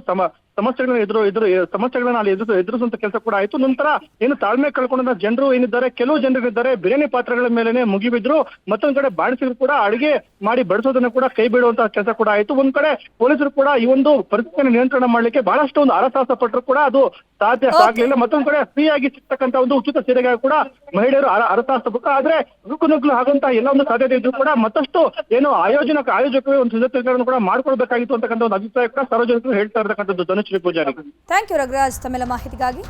ಸಮಸ್ಯೆಗಳನ್ನ ಅಲ್ಲಿ ಎದುರಿಸುವಂತ ಕೆಲಸ ಕೂಡ ಆಯ್ತು. ನಂತರ ಏನು ತಾಳ್ಮೆ ಕಳ್ಕೊಂಡ ಜನರು ಏನಿದ್ದಾರೆ, ಕೆಲವು ಜನರಿದ್ದಾರೆ ಬಿರಿಯಾನಿ ಪಾತ್ರೆಗಳ ಮೇಲೆನೆ ಮುಗಿಬಿದ್ರು. ಮತ್ತೊಂದ್ ಕಡೆ ಬಾಣಸಿಗರು ಕೂಡ ಅಡಿಗೆ ಮಾಡಿ ಬಡಿಸೋದನ್ನ ಕೂಡ ಕೈ ಬಿಡುವಂತಹ ಕೆಲಸ ಕೂಡ ಆಯ್ತು. ಒಂದ್ ಕಡೆ ಪೊಲೀಸರು ಕೂಡ ಈ ಒಂದು ಪರಿಸ್ಥಿತಿಯನ್ನು ನಿಯಂತ್ರಣ ಮಾಡ್ಲಿಕ್ಕೆ ಬಹಳಷ್ಟು ಒಂದು ಹರಸಾಹಸ ಪಟ್ಟರು ಕೂಡ ಅದು ಸಾಧ್ಯ ಆಗ್ಲಿಲ್ಲ. ಮತ್ತೊಂದ್ ಕಡೆ ಫ್ರೀ ಆಗಿ ಸಿಗ್ತಕ್ಕಂಥ ಒಂದು ಉಚಿತ ಸೀರೆಗಾಗಿ ಕೂಡ ಮಹಿಳೆಯರು ಹರಸಾಹಸ ಪಟ್ಟರು. ಆದ್ರೆ ನುಗ್ಗು ಆಗುವಂತ ಎಲ್ಲ ಒಂದು ಸಾಧ್ಯತೆ ಇದ್ರು ಕೂಡ ಮತ್ತಷ್ಟು ಏನು ಆಯೋಜಕರು ಒಂದು ಸಿದ್ಧತೆಗಳನ್ನು ಕೂಡ ಮಾಡ್ಕೊಳ್ಬೇಕಾಗಿತ್ತು ಅಂತಕ್ಕಂಥ ಒಂದು ಅಭಿಪ್ರಾಯ ಕೂಡ ಸಾರ್ವಜನಿಕರು ಹೇಳ್ತಾ ಇರತಕ್ಕಂಥದ್ದು. ಧನುಶ್ರೀ ಪೂಜಾರಿ, ಥ್ಯಾಂಕ್ ಯು ರಘುರಾಜ್ ತಮ್ಮೆಲ್ಲ ಮಾಹಿತಿಗಾಗಿ.